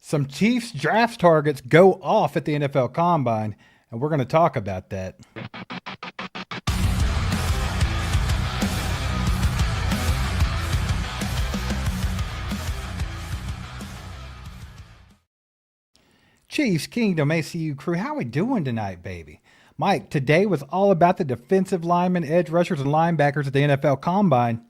Some Chiefs draft targets go off at the NFL Combine, and we're going to talk about that. Chiefs Kingdom ACU crew, how we doing tonight, baby? Mike, today was all about the defensive linemen, edge rushers, and linebackers at the NFL Combine.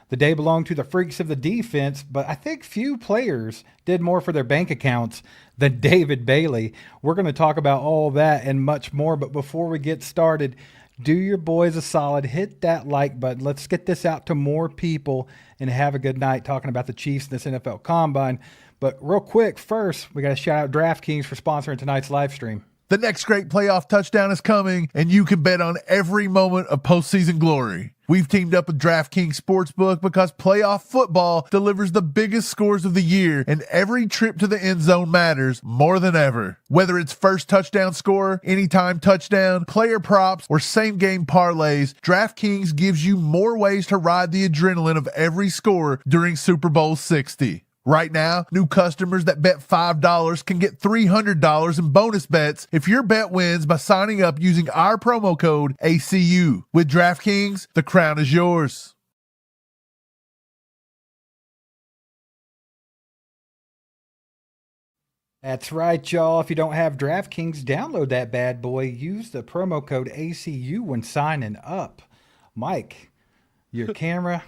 The day belonged to the freaks of the defense, but I think few players did more for their bank accounts than David Bailey. We're going to talk about all that and much more, but before we get started, do your boys a solid. Hit that like button. Let's get this out to more people and have a good night talking about the Chiefs in this NFL Combine. But real quick, first, we got to shout out DraftKings for sponsoring tonight's live stream. The next great playoff touchdown is coming, and you can bet on every moment of postseason glory. We've teamed up with DraftKings Sportsbook because playoff football delivers the biggest scores of the year, and every trip to the end zone matters more than ever. Whether it's first touchdown score, anytime touchdown, player props, or same-game parlays, DraftKings gives you more ways to ride the adrenaline of every score during Super Bowl 60. Right now, new customers that bet $5 can get $300 in bonus bets if your bet wins by signing up using our promo code ACU. With DraftKings, the crown is yours. That's right, y'all. If you don't have DraftKings, download that bad boy. Use the promo code ACU when signing up. Mike, your camera...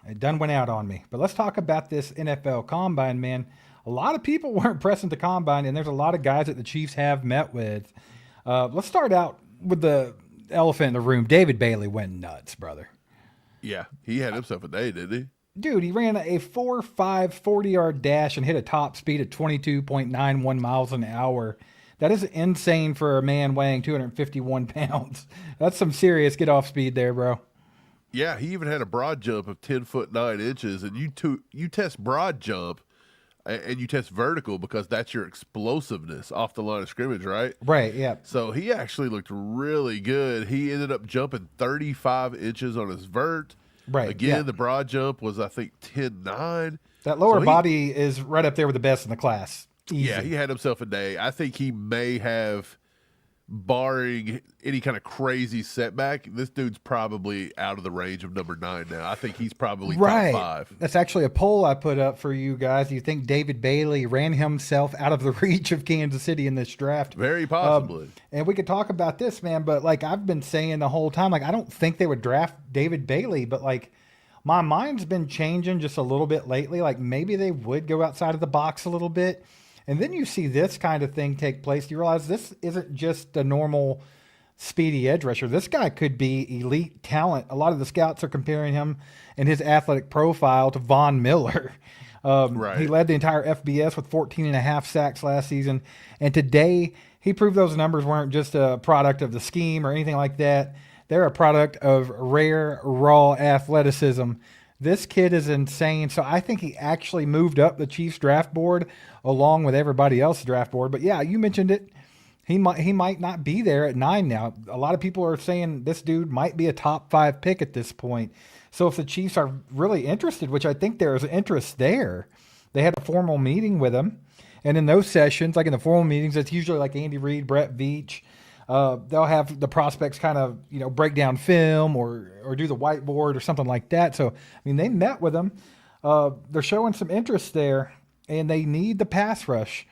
It done went out on me. But let's talk about this NFL Combine, man. A lot of people weren't present at the Combine, and there's a lot of guys that the Chiefs have met with. Let's start out with the elephant in the room. David Bailey went nuts, brother. Yeah, he had himself a day, didn't he? Dude, he ran a 4.5 40-yard dash and hit a top speed of 22.91 miles an hour. That is insane for a man weighing 251 pounds. That's some serious get-off speed there, bro. Yeah, he even had a broad jump of 10 foot 9 inches, and you test broad jump and you test vertical because that's your explosiveness off the line of scrimmage, right? Right, yeah. So he actually looked really good. He ended up jumping 35 inches on his vert. Right. Again, yeah. The broad jump was, I think, 10.9. That lower body is right up there with the best in the class. Easy. Yeah, he had himself a day. I think he may have, barring any kind of crazy setback, this dude's probably out of the range of number 9 now. I think he's probably top 5. That's actually a poll I put up for you guys. Do you think David Bailey ran himself out of the reach of Kansas City in this draft? Very possibly. And we could talk about this, man, but like I've been saying the whole time, like I don't think they would draft David Bailey, but like my mind's been changing just a little bit lately. Like maybe they would go outside of the box a little bit. And then you see this kind of thing take place. You realize this isn't just a normal speedy edge rusher. This guy could be elite talent. A lot of the scouts are comparing him and his athletic profile to Von Miller. Right. He led the entire FBS with 14 and a half sacks last season. And today he proved those numbers weren't just a product of the scheme or anything like that. They're a product of rare, raw athleticism. This kid is insane. So I think he actually moved up the Chiefs draft board along with everybody else's draft board. But yeah, you mentioned it. He might not be there at 9 now. A lot of people are saying this dude might be a top 5 pick at this point. So if the Chiefs are really interested, which I think there is interest there, they had a formal meeting with him. And in those sessions, like in the formal meetings, it's usually like Andy Reid, Brett Veach. They'll have the prospects kind of, break down film or do the whiteboard or something like that. So, I mean, they met with them. They're showing some interest there, and they need the pass rush.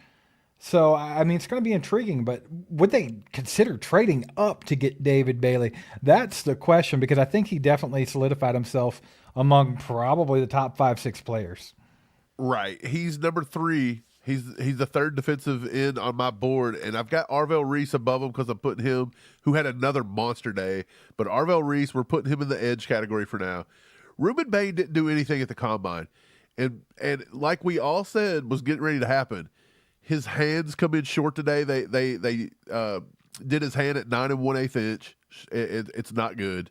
So, I mean, it's going to be intriguing, but would they consider trading up to get David Bailey? That's the question, because I think he definitely solidified himself among probably the top 5-6 players. Right. He's number 3. He's the third defensive end on my board, and I've got Arvell Reese above him because I'm putting him, who had another monster day. But Arvell Reese, we're putting him in the edge category for now. Ruben Bain didn't do anything at the Combine, and like we all said was getting ready to happen, his hands come in short today. They did his hand at 9 1/8 inch. It's not good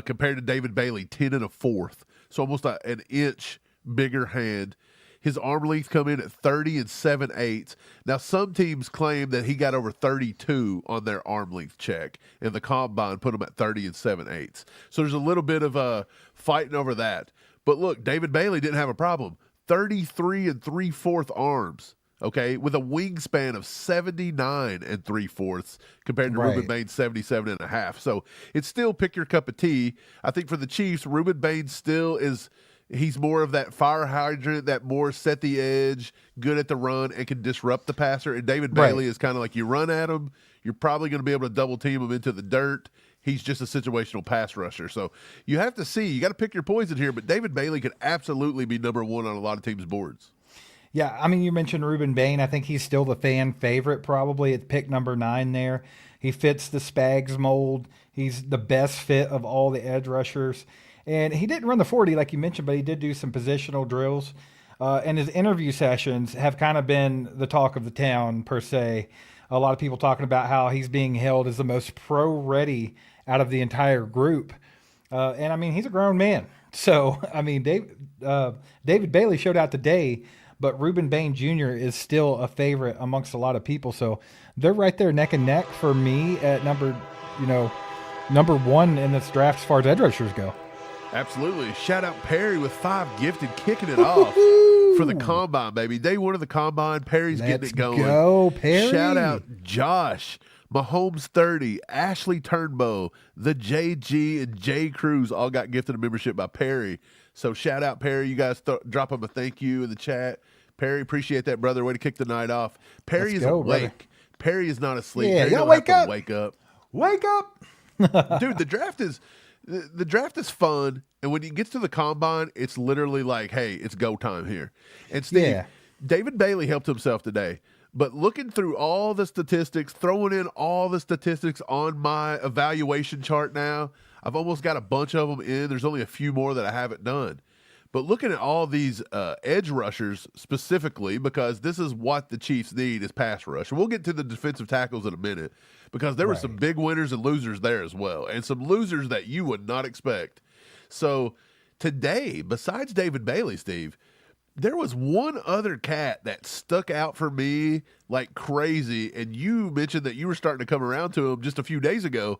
compared to David Bailey, 10 1/4, so almost an inch bigger hand. His arm length come in at 30 7/8. Now, some teams claim that he got over 32 on their arm length check, and the Combine put him at 30 7/8. So there's a little bit of fighting over that. But look, David Bailey didn't have a problem. 33 3/4 arms. okay, with a wingspan of 79 3/4 compared to Right. Ruben Bain's 77.5. So it's still pick your cup of tea. I think for the Chiefs, Ruben Bain still is. He's more of that fire hydrant, that more set the edge, good at the run, and can disrupt the passer. And David Right. Bailey is kind of like you run at him, you're probably going to be able to double team him into the dirt. He's just a situational pass rusher. So you have to see. You got to pick your poison here, but David Bailey could absolutely be number one on a lot of teams' boards. Yeah, I mean, you mentioned Ruben Bain. I think he's still the fan favorite, probably at pick number 9 there. He fits the Spags mold. He's the best fit of all the edge rushers. And he didn't run the 40 like you mentioned, but he did do some positional drills. And his interview sessions have kind of been the talk of the town, per se. A lot of people talking about how he's being held as the most pro-ready out of the entire group. And, I mean, he's a grown man. So, I mean, David Bailey showed out today, but Ruben Bain Jr. is still a favorite amongst a lot of people. So they're right there neck and neck for me at number 1 in this draft as far as edge rushers go. Absolutely. Shout out Perry with 5 gifted, kicking it off for the combine, baby. Day 1 of the combine. Perry's getting it going. Go, Perry. Shout out Josh, Mahomes 30, Ashley Turnbow, the JG, and J Cruz all got gifted a membership by Perry. So shout out Perry. You guys drop him a thank you in the chat. Perry, appreciate that, brother. Way to kick the night off. Perry is awake. Brother. Perry is not asleep. Yeah, Perry you don't wake have to up. wake up. Wake up. Dude, the draft is fun, and when it gets to the combine, it's literally like, hey, it's go time here. And Steve, Yeah. David Bailey helped himself today, but looking through all the statistics, throwing in all the statistics on my evaluation chart now, I've almost got a bunch of them in. There's only a few more that I haven't done. But looking at all these edge rushers specifically, because this is what the Chiefs need is pass rush. And we'll get to the defensive tackles in a minute, because there were some big winners and losers there as well, and some losers that you would not expect. So today, besides David Bailey, Steve, there was one other cat that stuck out for me like crazy, and you mentioned that you were starting to come around to him just a few days ago.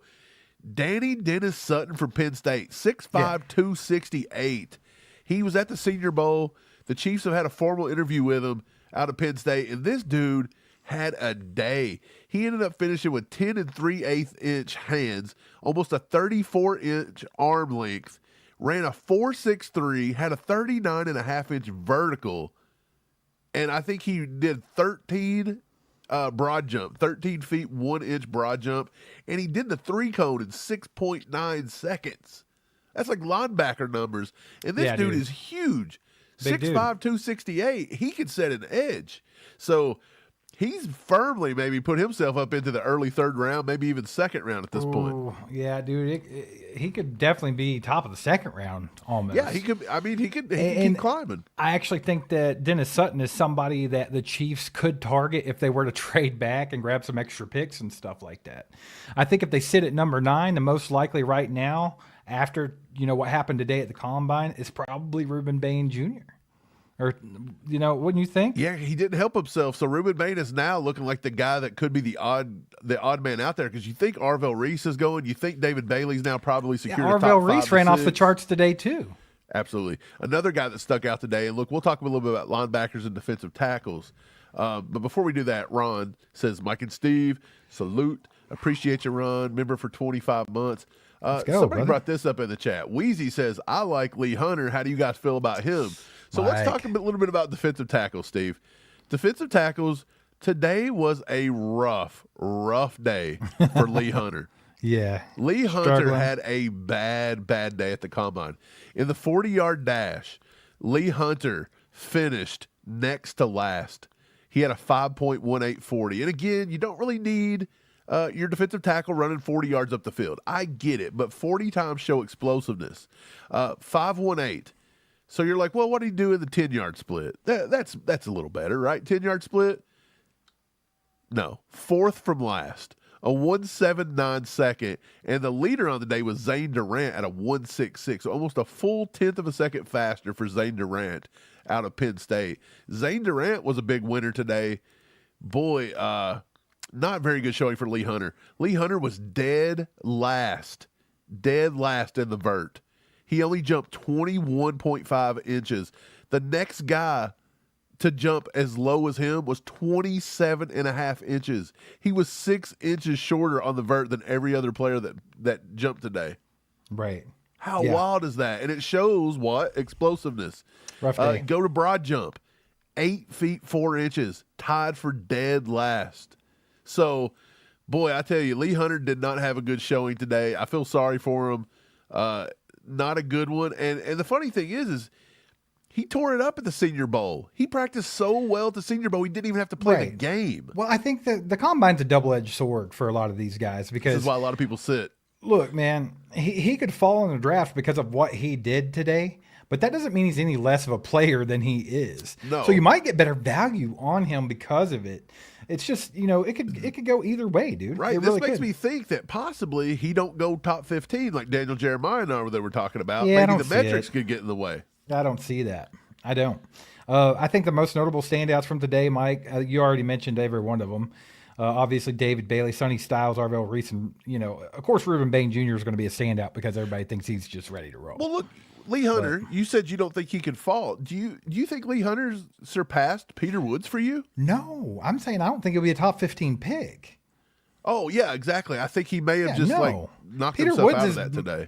Danny Dennis Sutton from Penn State, 6'5", 268. He was at the Senior Bowl. The Chiefs have had a formal interview with him out of Penn State, and this dude had a day. He ended up finishing with 10 3/8 inch hands, almost a 34-inch arm length, ran a 4.63, had a 39.5-inch vertical, and I think he did 13 broad jump, 13 feet 1 inch broad jump, and he did the 3-cone in 6.9 seconds. That's like linebacker numbers. And this dude is huge. 6'5", 268. He could set an edge. So he's firmly maybe put himself up into the early 3rd round, maybe even 2nd round at this point. Yeah, dude. He could definitely be top of the 2nd round almost. Yeah, he could. I mean, he can keep climbing. I actually think that Dennis Sutton is somebody that the Chiefs could target if they were to trade back and grab some extra picks and stuff like that. I think if they sit at number 9, the most likely right now, after what happened today at the Combine, is probably Ruben Bain Jr. Or, wouldn't you think? Yeah, he didn't help himself. So Ruben Bain is now looking like the guy that could be the odd man out there, because you think Arvell Reese is going. You think David Bailey's now probably secured a top 5 Arvell Reese to ran off 6. the charts today, too. Absolutely. Another guy that stuck out today, and look, we'll talk a little bit about linebackers and defensive tackles. But before we do that, Ron says, Mike and Steve, salute. Appreciate you, Ron. Member for 25 months. Let's go, Somebody brother. brought this up in the chat. Wheezy says, I like Lee Hunter. How do you guys feel about him? So let's talk a little bit about defensive tackles, Steve. Defensive tackles, today was a rough day for Lee Hunter. Yeah. Lee Hunter Struggling. had a bad day at the Combine. In the 40-yard dash, Lee Hunter finished next to last. He had a 5.1840. And again, you don't really need your defensive tackle running 40 yards up the field. I get it, but 40 times show explosiveness. 5.18. So you're like, well, what did he do in the 10-yard split? That's a little better, right? 10-yard split? No. 4th from last. A 1.79 second. And the leader on the day was Zane Durant at a 1.66. So almost a full 10th of a second faster for Zane Durant out of Penn State. Zane Durant was a big winner today. Boy, not very good showing for Lee Hunter. Lee Hunter was dead last in the vert. He only jumped 21.5 inches. The next guy to jump as low as him was 27.5 inches. He was 6 inches shorter on the vert than every other player that jumped today. Right. How wild is that? And it shows what? Explosiveness. Rough day. Go to broad jump. 8 feet 4 inches. Tied for dead last. So, boy, I tell you, Lee Hunter did not have a good showing today. I feel sorry for him. Not a good one. And the funny thing is he tore it up at the Senior Bowl. He practiced so well at the Senior Bowl, he didn't even have to play the game. Well, I think that the combine's a double-edged sword for a lot of these guys because this is why a lot of people sit. Look, man, he could fall in the draft because of what he did today, but that doesn't mean he's any less of a player than he is. No. So you might get better value on him because of it. It's just, it could go either way, dude. Right. It This really makes could. me think that possibly he don't go top 15 like Daniel Jeremiah and I were talking about. Yeah, I Maybe don't the see metrics it. could get in the way. I don't see that. I don't. I think the most notable standouts from today, Mike, you already mentioned every one of them. Obviously, David Bailey, Sonny Styles, Arvell Reese, and, of course, Reuben Bain Jr. is going to be a standout because everybody thinks he's just ready to roll. Well, look, Lee Hunter, you said you don't think he can fall. Do you think Lee Hunter's surpassed Peter Woods for you? No, I'm saying I don't think he'll be a top 15 pick. Oh, yeah, exactly. I think he may have knocked Peter himself Woods out of is- that today.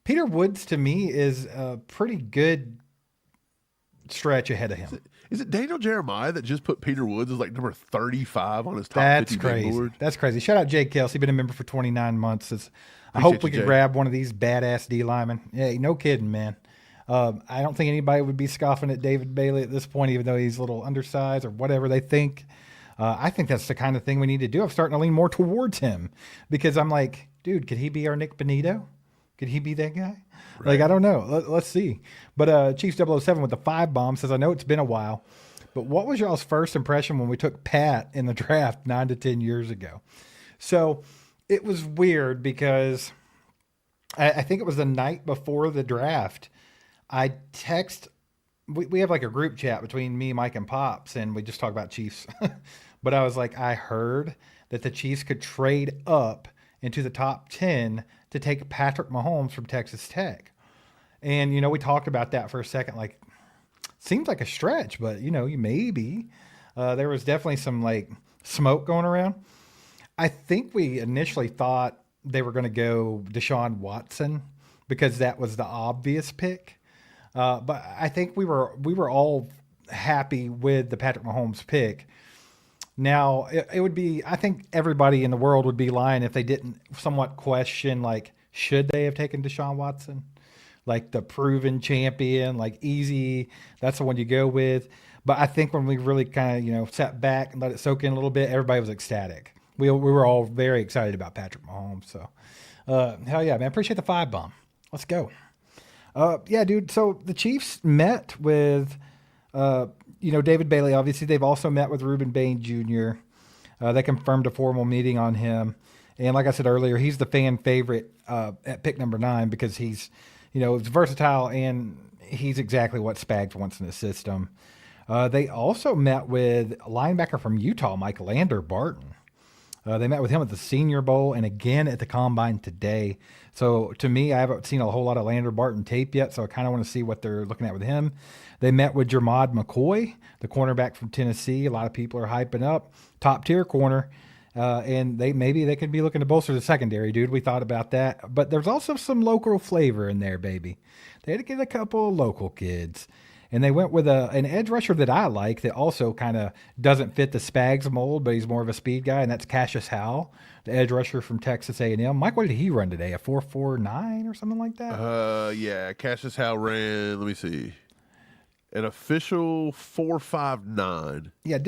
Peter Woods, to me, is a pretty good stretch ahead of him. Is it Daniel Jeremiah that just put Peter Woods as like number 35 on his top That's 50 big crazy. board? That's crazy. Shout out Jake Kelsey, been a member for 29 months. I Appreciate hope we you, can Jake. grab one of these badass D linemen. Yeah, no kidding, man. I don't think anybody would be scoffing at David Bailey at this point, even though he's a little undersized or whatever they think. I think that's the kind of thing we need to do. I'm starting to lean more towards him because I'm like, dude, could he be our Nick Benito? Could he be that guy? Right. Like, I don't know. Let's see. But Chiefs 007 with the 5 bomb says, I know it's been a while, but what was y'all's first impression when we took Pat in the draft 9 to 10 years ago? So it was weird because I think it was the night before the draft. I text, we have like a group chat between me, Mike, and Pops, and we just talk about Chiefs. But I was like, I heard that the Chiefs could trade up into the top 10 to take Patrick Mahomes from Texas Tech. And, we talked about that for a second. Like, seems like a stretch, but, you maybe. There was definitely some, like, smoke going around. I think we initially thought they were going to go Deshaun Watson because that was the obvious pick. But I think we were all happy with the Patrick Mahomes pick. Now, it would be, I think everybody in the world would be lying if they didn't somewhat question, like, should they have taken Deshaun Watson? Like the proven champion, like easy, that's the one you go with. But I think when we really kind of, sat back and let it soak in a little bit, everybody was ecstatic. We were all very excited about Patrick Mahomes. So, hell yeah, man. Appreciate the 5 bomb. Let's go. Yeah, dude. So the Chiefs met with, David Bailey. Obviously, they've also met with Reuben Bain Jr. They confirmed a formal meeting on him. And like I said earlier, he's the fan favorite at pick number 9 because he's, versatile and he's exactly what Spags wants in his system. They also met with a linebacker from Utah, Mike Lander Barton. They met with him at the Senior Bowl and again at the Combine today. So to me, I haven't seen a whole lot of Lander Barton tape yet, so I kind of want to see what they're looking at with him. They met with Jermod McCoy, the cornerback from Tennessee. A lot of people are hyping up. Top-tier corner. And maybe they could be looking to bolster the secondary, dude. We thought about that. But there's also some local flavor in there, baby. They had to get a couple of local kids. And they went with an edge rusher that I like that also kind of doesn't fit the Spags mold, but he's more of a speed guy, and that's Cassius Howell, the edge rusher from Texas A&M. Mike, what did he run today? A 4.49 or something like that? Yeah, Cassius Howe ran, let me see, an official 4.59. Yeah,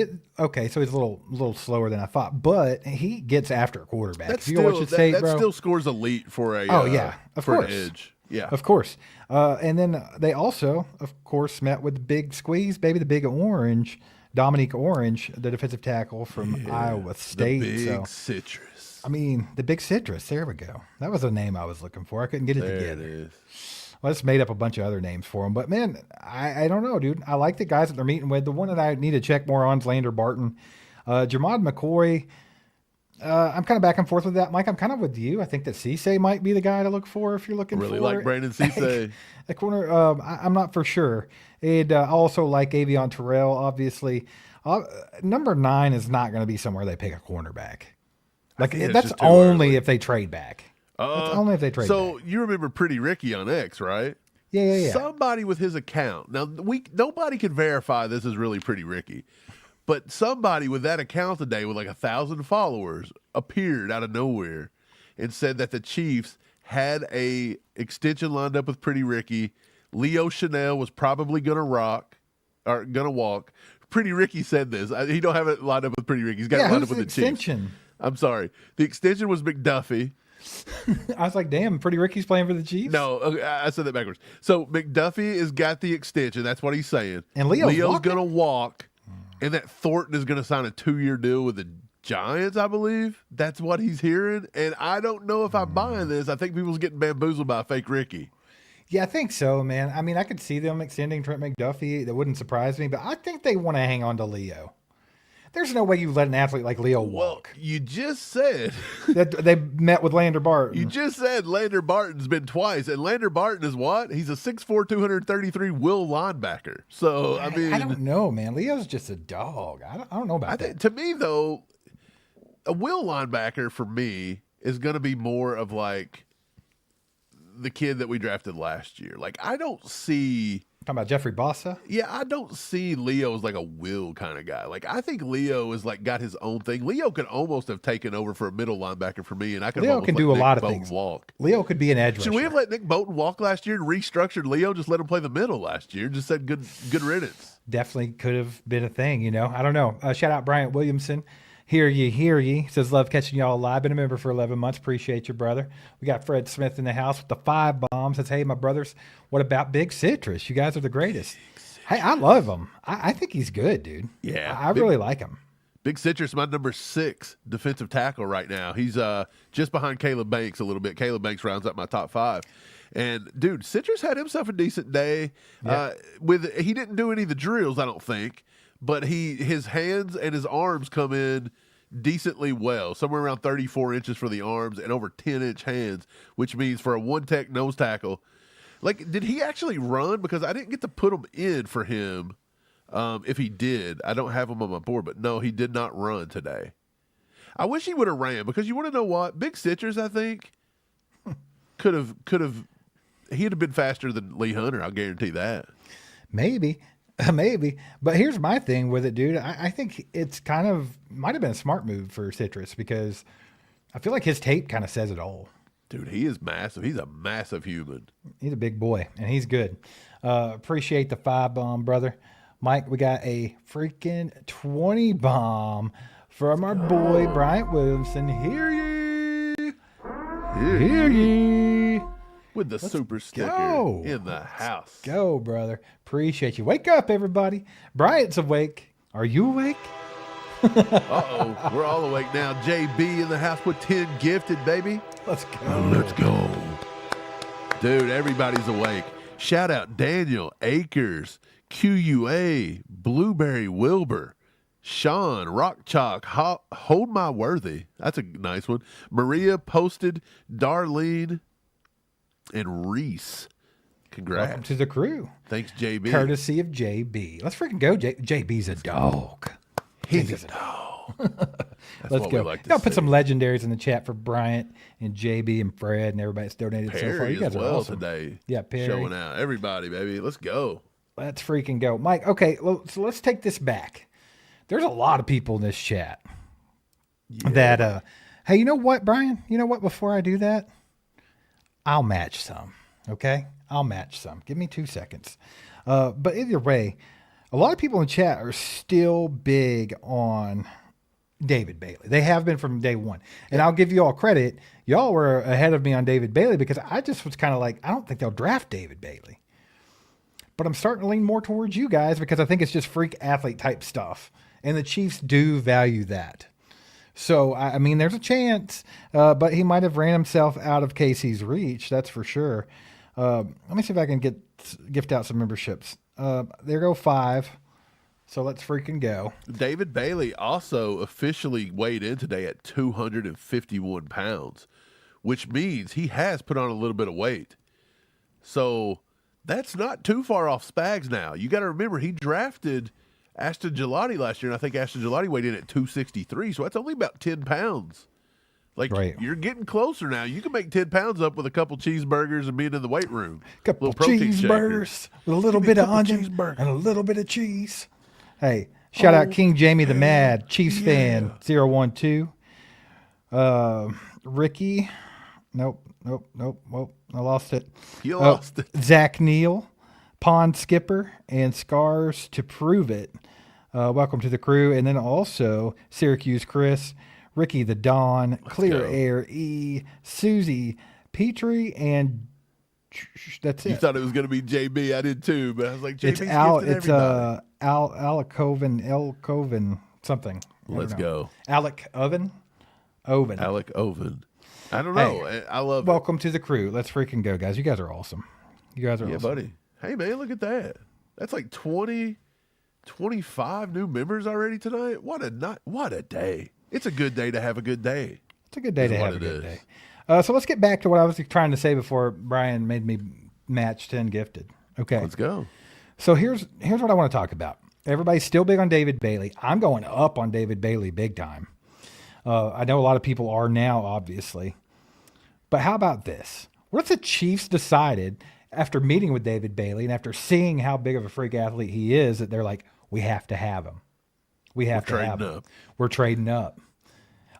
okay, so he's a little slower than I thought, but he gets after a quarterback. That's If you watch his tape, that bro, still scores elite for a of for course. an edge. Yeah, of course. And then they also, of course, met with the big squeeze, baby, the big orange, Dominique Orange, the defensive tackle from Iowa State. The big So, citrus. I mean, the big citrus. There we go. That was a name I was looking for. I couldn't get it There together. it is. Well, I just made up a bunch of other names for him. But, man, I don't know, dude. I like the guys that they're meeting with. The one that I need to check more on is Lander Barton. Jermod McCoy, I'm kind of back and forth with that, Mike. I'm kind of with you. I think that Cisse might be the guy to look for if you're looking Really for like Brandon Cisse. a corner. I'm not for sure. And I also like Avion Terrell, obviously. Number 9 is not going to be somewhere they pick a cornerback. Like think it's that's just too only early. if they trade back. That's only if they trade So back. you remember Pretty Ricky on X, right? Yeah. Somebody with his account. Now nobody can verify this is really Pretty Ricky, but somebody with that account today with like 1,000 followers appeared out of nowhere and said that the Chiefs had a extension lined up with Pretty Ricky. Leo Chanel was probably gonna walk. Pretty Ricky said this. He don't have it lined up with Pretty Ricky. He's got it lined up Who's with the the Chiefs. extension? I'm sorry. The extension was McDuffie. I was like, damn, Pretty Ricky's playing for the Chiefs. No, okay, I said that backwards. So McDuffie has got the extension. That's what he's saying. And Leo's walking? going to walk, and that Thornton is going to sign a 2-year deal with the Giants, I believe. That's what he's hearing. And I don't know if I'm buying this. I think people's getting bamboozled by a fake Ricky. Yeah, I think so, man. I mean, I could see them extending Trent McDuffie. That wouldn't surprise me, but I think they want to hang on to Leo. There's no way you let an athlete like Leo walk. You just said That they met with Lander Barton. you just said Lander Barton's been twice, and Lander Barton is what? He's a 6'4", 233 will linebacker. So I mean, I don't know, man. Leo's just a dog. I don't know about that. to me though, a will linebacker for me is going to be more of like the kid that we drafted last year. Like I don't see. Talking about Jeffrey Bossa? Yeah, I don't see Leo as like a will kind of guy. Like I think Leo is like got his own thing. Leo could almost have taken over for a middle linebacker for me, and I could. Leo have can almost do let a Nick lot of Bolton things. Walk. Leo could be an edge Should we rusher. have let Nick Bolton walk last year and restructured Leo? Just let him play the middle last year. Just said good riddance. Definitely could have been a thing, you know. I don't know. Shout out Bryant Williamson. Hear ye. Says, love catching y'all live. Been a member for 11 months. Appreciate you, brother. We got Fred Smith in the house with the 5 bombs. Says, hey, my brothers, what about Big Citrus? You guys are the greatest. Hey, I love him. I think he's good, dude. Yeah, I really like him. Big Citrus, my number 6 defensive tackle right now. He's just behind Caleb Banks a little bit. Caleb Banks rounds up my top 5. And dude, Citrus had himself a decent day. Yeah. He didn't do any of the drills, I don't think, but his hands and his arms come in decently well, somewhere around 34 inches for the arms and over 10-inch hands, which means for a one-tech nose tackle. Like, did he actually run? Because I didn't get to put him in for him. If he did, I don't have him on my board, but no, he did not run today. I wish he would have ran because you want to know what? Big Citrus, I think, could have. He'd have been faster than Lee Hunter. I'll guarantee that. Maybe. But here's my thing with it, dude. I think it's kind of might have been a smart move for Citrus because I feel like his tape kind of says it all. Dude, he is massive. He's a massive human. He's a big boy, and he's good. Appreciate the 5 bomb, brother. Mike, we got a freaking 20 bomb from our boy, Bryant Williamson. Hear ye. Hear ye. With the super sticker go. in the house. Go, brother. Appreciate you. Wake up, everybody. Bryant's awake. Are you awake? Uh-oh. We're all awake now. JB in the house with 10 gifted, baby. Let's go. Let's go. Dude, everybody's awake. Shout out Daniel, Akers, QUA, Blueberry Wilbur, Sean, Rock Chalk, Hold My Worthy. That's a nice one. Maria posted, Darlene, and Reese. Congrats. Welcome to the crew. Thanks, JB. Courtesy of JB. Let's freaking go. JB's a dog. He's a dog. That's Let's what go. we like to I'll put see. some legendaries in the chat for Bryant and JB and Fred and everybody that's donated so far. Perry You guys as are well awesome. today. Yeah, Perry. Showing out. Everybody, baby. Let's go. Let's freaking go. Mike, okay, so let's take this back. There's a lot of people in this chat that, hey, you know what, Brian? You know what? Before I do that, I'll match some, okay? I'll match some. Give me 2 seconds. But either way, a lot of people in chat are still big on David Bailey. They have been from day one. And I'll give you all credit. Y'all were ahead of me on David Bailey because I just was kind of like, I don't think they'll draft David Bailey. But I'm starting to lean more towards you guys because I think it's just freak athlete type stuff. And the Chiefs do value that. So, I mean, there's a chance, but he might have ran himself out of Casey's reach. That's for sure. Let me see if I can gift out some memberships. There go 5. So let's freaking go. David Bailey also officially weighed in today at 251 pounds, which means he has put on a little bit of weight. So that's not too far off Spags now. You got to remember, he drafted Ashton Gelati last year, and I think Ashton Gelati weighed in at 263, so that's only about 10 pounds. Like, right. You're getting closer now. You can make 10 pounds up with a couple cheeseburgers and being in the weight room. Couple cheeseburgers with a little bit of onion and a little bit of cheese. Hey, shout out King Jamie the Mad, Chiefs fan, 012. Ricky, nope. Well, I lost it. You lost it. Zach Neal, Pond Skipper, and Scars to Prove It. Welcome to the crew. And then also Syracuse Chris, Ricky the Don, Clear Air E, Susie Petrie, and that's it. You thought it was going to be JB. I did too, but I was like, JB's it's Alcoven something. Let's go. Alec Oven. Alec Oven. I don't know. Hey, I love welcome to the crew. Let's freaking go, guys. You guys are awesome. You guys are awesome. Yeah, buddy. Hey, man, look at that. That's like 20, 25 new members already tonight. What a day. It's a good day to have a good day. It's a good day to have a good day. So let's get back to what I was trying to say before Brian made me match 10 gifted. Okay. Let's go. So here's what I want to talk about. Everybody's still big on David Bailey. I'm going up on David Bailey big time. I know a lot of people are now, obviously. But how about this? What if the Chiefs decided, after meeting with David Bailey and after seeing how big of a freak athlete he is, that they're like, we have to have him. We have to have him. We're trading up.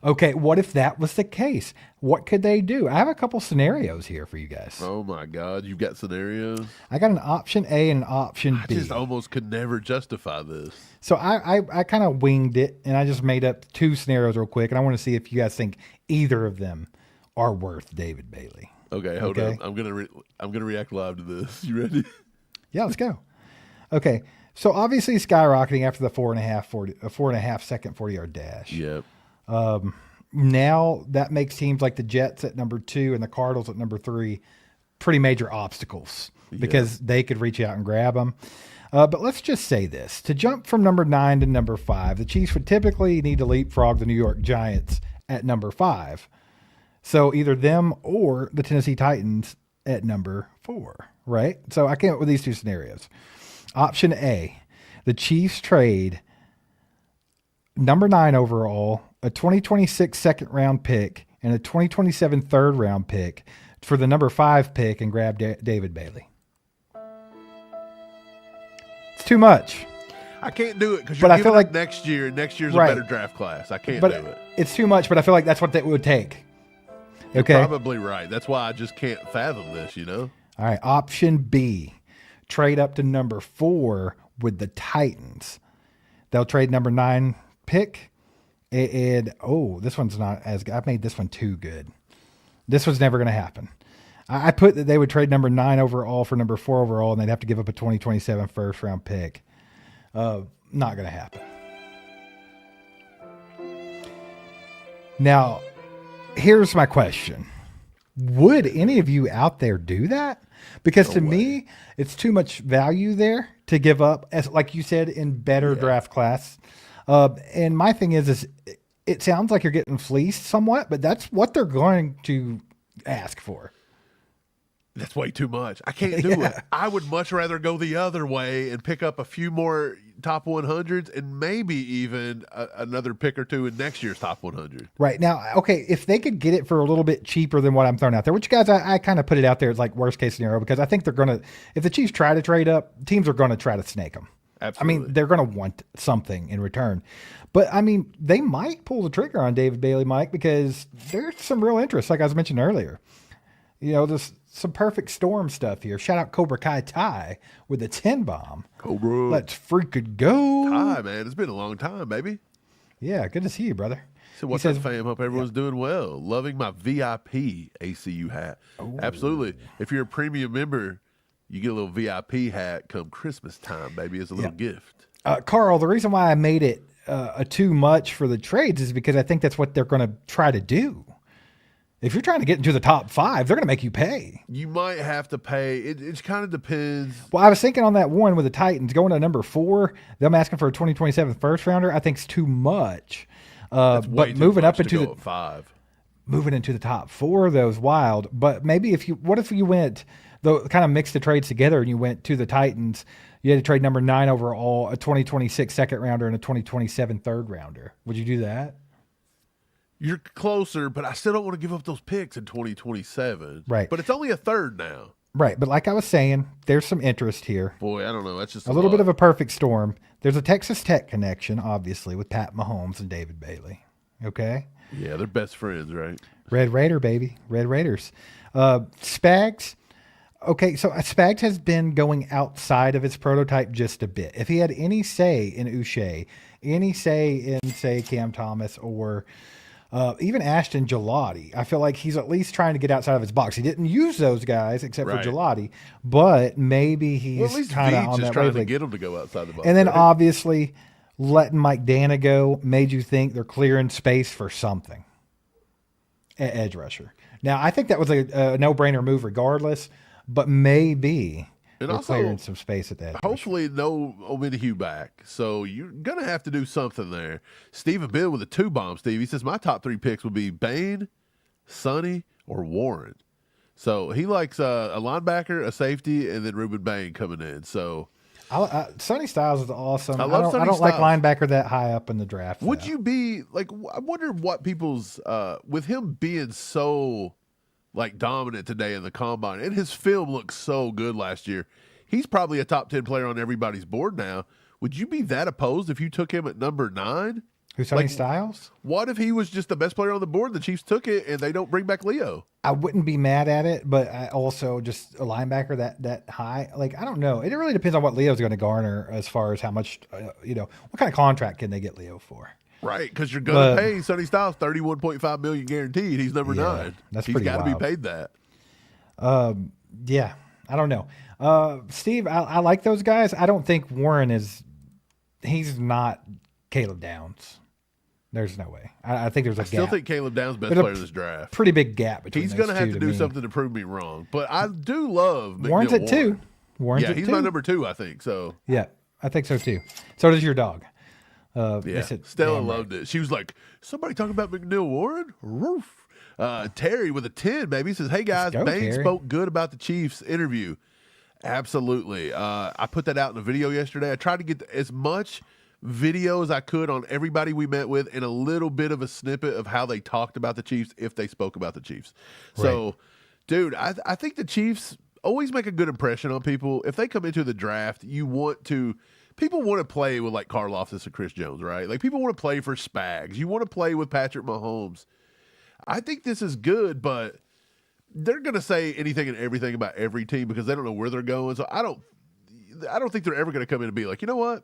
Okay, what if that was the case? What could they do? I have a couple scenarios here for you guys. Oh, my God. You've got scenarios? I got an option A and an option B. I just almost could never justify this. So I kind of winged it, and I just made up two scenarios real quick, and I want to see if you guys think either of them are worth David Bailey. Okay, hold on. I'm gonna react live to this. You ready? Yeah, let's go. Okay, so obviously skyrocketing after the 4.5 second 40-yard dash. Yep. Now that makes teams like the Jets at number 2 and the Cardinals at number 3 pretty major obstacles because they could reach out and grab them. But let's just say this. To jump from number 9 to number 5, the Chiefs would typically need to leapfrog the New York Giants at number 5. So either them or the Tennessee Titans at number 4, right? So I came up with these two scenarios. Option A, the Chiefs trade number 9 overall, a 2026 second round pick, and a 2027 third round pick for the number 5 pick and grab David Bailey. It's too much. I can't do it because you're giving up next year. Next year's a better draft class. I can't do it. It's too much, but I feel like that's what it would take. Okay. You're probably right. That's why I just can't fathom this, you know? All right. Option B, trade up to number 4 with the Titans. They'll trade number 9 pick. And this one's not as good. I've made this one too good. This was never going to happen. I put that they would trade number 9 overall for number 4 overall, and they'd have to give up a 2027 first round pick. Not going to happen. Now, here's my question. Would any of you out there do that? Because to me, it's too much value there to give up, as like you said, in better draft class. And my thing is it sounds like you're getting fleeced somewhat, but that's what they're going to ask for. That's way too much. I can't do it. I would much rather go the other way and pick up a few more top 100s and maybe even another pick or two in next year's top 100. Right. Now, okay, if they could get it for a little bit cheaper than what I'm throwing out there, which, guys, I kind of put it out there as like worst case scenario because I think they're going to – if the Chiefs try to trade up, teams are going to try to snake them. Absolutely. I mean, they're going to want something in return. But, I mean, they might pull the trigger on David Bailey, Mike, because there's some real interest, like I was mentioning earlier. You know, there's some perfect storm stuff here. Shout out Cobra Kai Ty with the 10 bomb. Cobra. Let's freaking go. Hi, man. It's been a long time, baby. Yeah, good to see you, brother. So what's up, fam? Hope everyone's doing well. Loving my VIP ACU hat. Ooh. Absolutely. If you're a premium member, you get a little VIP hat come Christmas time, baby, as a little gift. Carl, the reason why I made it too much for the trades is because I think that's what they're going to try to do. If you're trying to get into the top 5, they're going to make you pay. You might have to pay. It kind of depends. Well, I was thinking on that one with the Titans going to number 4, them asking for a 2027 first rounder, I think is too much. That's way But too moving much up to into go the at 5. moving into the top 4, though, is wild. But maybe what if you went, though, kind of mixed the trades together and you went to the Titans, you had to trade number 9 overall, a 2026 second rounder, and a 2027 third rounder. Would you do that? You're closer, but I still don't want to give up those picks in 2027. Right. But it's only a third now. Right. But like I was saying, there's some interest here. Boy, I don't know. That's just A little bit of a perfect storm. There's a Texas Tech connection, obviously, with Pat Mahomes and David Bailey. Okay? Yeah, they're best friends, right? Red Raider, baby. Red Raiders. Spags. Okay, so Spags has been going outside of his prototype just a bit. If he had any say in Uche, any say in, say, Cam Thomas or even Ashton Gelati, I feel like he's at least trying to get outside of his box. He didn't use those guys except Right. for Gelati, but maybe he's Well, at least kind of Veach on is that trying to wavelength. get him to go outside the box. And then right? obviously letting Mike Dana go made you think they're clearing space for something. Edge rusher. Now, I think that was a no-brainer move regardless, but maybe And they're also, clearing some space at the edge rusher. hopefully no Ominahue back. So you're going to have to do something there. Stephen Bill with a 2-bomb, Steve. He says, my top 3 picks would be Bain, Sonny, or Warren. So he likes a linebacker, a safety, and then Ruben Bain coming in. So Sonny Styles is awesome. I love Sonny I don't like Styles. linebacker that high up in the draft. would though. you be like, I wonder what people's, with him being so like dominant today in the combine, and his film looked so good last year. He's probably a top 10 player on everybody's board now. Would you be that opposed if you took him at number 9? Who's Sonny like- Styles? What if he was just the best player on the board? The Chiefs took it and they don't bring back Leo. I wouldn't be mad at it, but I also just a linebacker that high. Like, I don't know. It really depends on what Leo's going to garner as far as how much, what kind of contract can they get Leo for? Right, because you're going But- to pay Sonny Styles $31.5 million guaranteed. He's number Yeah, 9. that's He's pretty got to be wild. paid that. Yeah, I don't know. Steve, I like those guys. I don't think Warren he's not Caleb Downs. There's no way. I think there's a I still gap. think Caleb Downs best There's a player in this draft. Pretty big gap between He's those going to have two to do me. something to prove me wrong. But I do love McNeil Warren's at Warren. 2. Warren's Yeah, at he's 2. my number 2, I think. So Yeah, I think so too. So does your dog. yeah, they said, Stella damn right. loved it. She was like, "Somebody talking about McNeil Warren?" Roof. Terry with a 10, baby, says, "Hey guys, go, Bain Terry. spoke good about the Chiefs interview." Absolutely. I put that out in a video yesterday. I tried to get as much video as I could on everybody we met with and a little bit of a snippet of how they talked about the Chiefs if they spoke about the Chiefs. So, dude, I think the Chiefs always make a good impression on people. If they come into the draft, people want to play with like Karlaftis and Chris Jones, right? Like people want to play for Spags. You want to play with Patrick Mahomes. I think this is good, but they're going to say anything and everything about every team because they don't know where they're going. So I don't think they're ever going to come in and be like, you know what?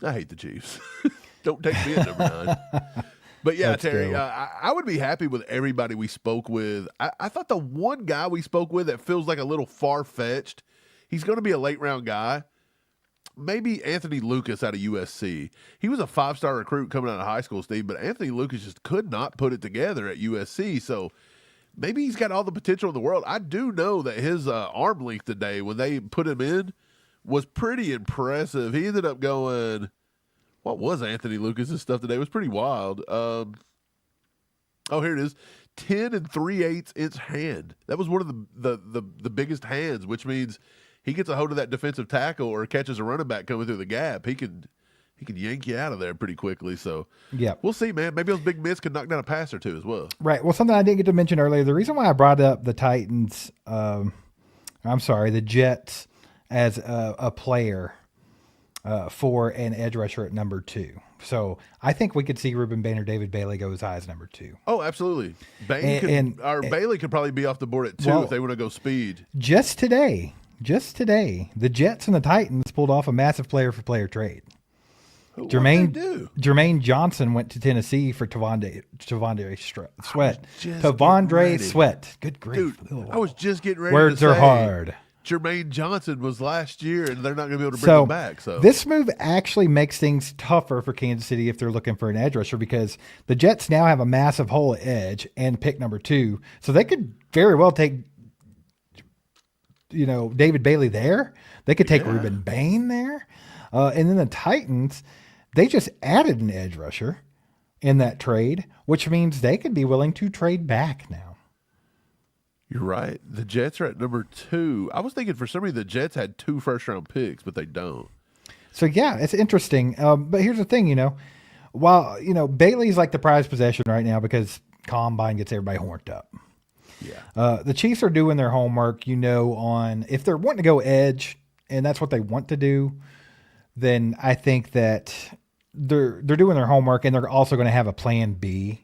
I hate the Chiefs. Don't take me at number 9. But yeah, That's Terry, dope. I would be happy with everybody we spoke with. I thought the one guy we spoke with that feels like a little far-fetched, he's going to be a late-round guy, maybe Anthony Lucas out of USC. He was a 5-star recruit coming out of high school, Steve, but Anthony Lucas just could not put it together at USC. So maybe he's got all the potential in the world. I do know that his arm length today, when they put him in, was pretty impressive. He ended up going, what was Anthony Lucas's stuff today? It was pretty wild. Oh, here it is. 10 3/8 inch hand. That was one of the biggest hands, which means he gets a hold of that defensive tackle or catches a running back coming through the gap. He can yank you out of there pretty quickly. So Yeah. we'll see, man. Maybe those big mitts could knock down a pass or two as well. Right. Well, something I didn't get to mention earlier, the reason why I brought up the Titans, the Jets as a player for an edge rusher at number 2. So I think we could see Ruben Bain or David Bailey go as high as number 2. Oh, absolutely. Bailey could probably be off the board at 2 if they want to go speed. Just today, the Jets and the Titans pulled off a massive player-for-player trade. What'd they do? Jermaine Johnson went to Tennessee for Tavondre Sweat. just Tavondre getting ready. Sweat. Good grief. Dude, Ugh. I was just getting ready Words to are say, hard. Jermaine Johnson was last year, and they're not going to be able to bring So him back. So this move actually makes things tougher for Kansas City if they're looking for an edge rusher, because the Jets now have a massive hole at edge and pick number 2. So they could very well take, David Bailey there. They could take Ruben Bain there. And then the Titans, they just added an edge rusher in that trade, which means they could be willing to trade back now. you're right. The Jets are at number 2. I was thinking for some reason the Jets had 2 first-round picks, but they don't. So, yeah, it's interesting. But here's the thing, while, Bailey's like the prized possession right now because Combine gets everybody horned up. Yeah. The Chiefs are doing their homework, on if they're wanting to go edge and that's what they want to do, then I think that they're doing their homework, and they're also going to have a plan B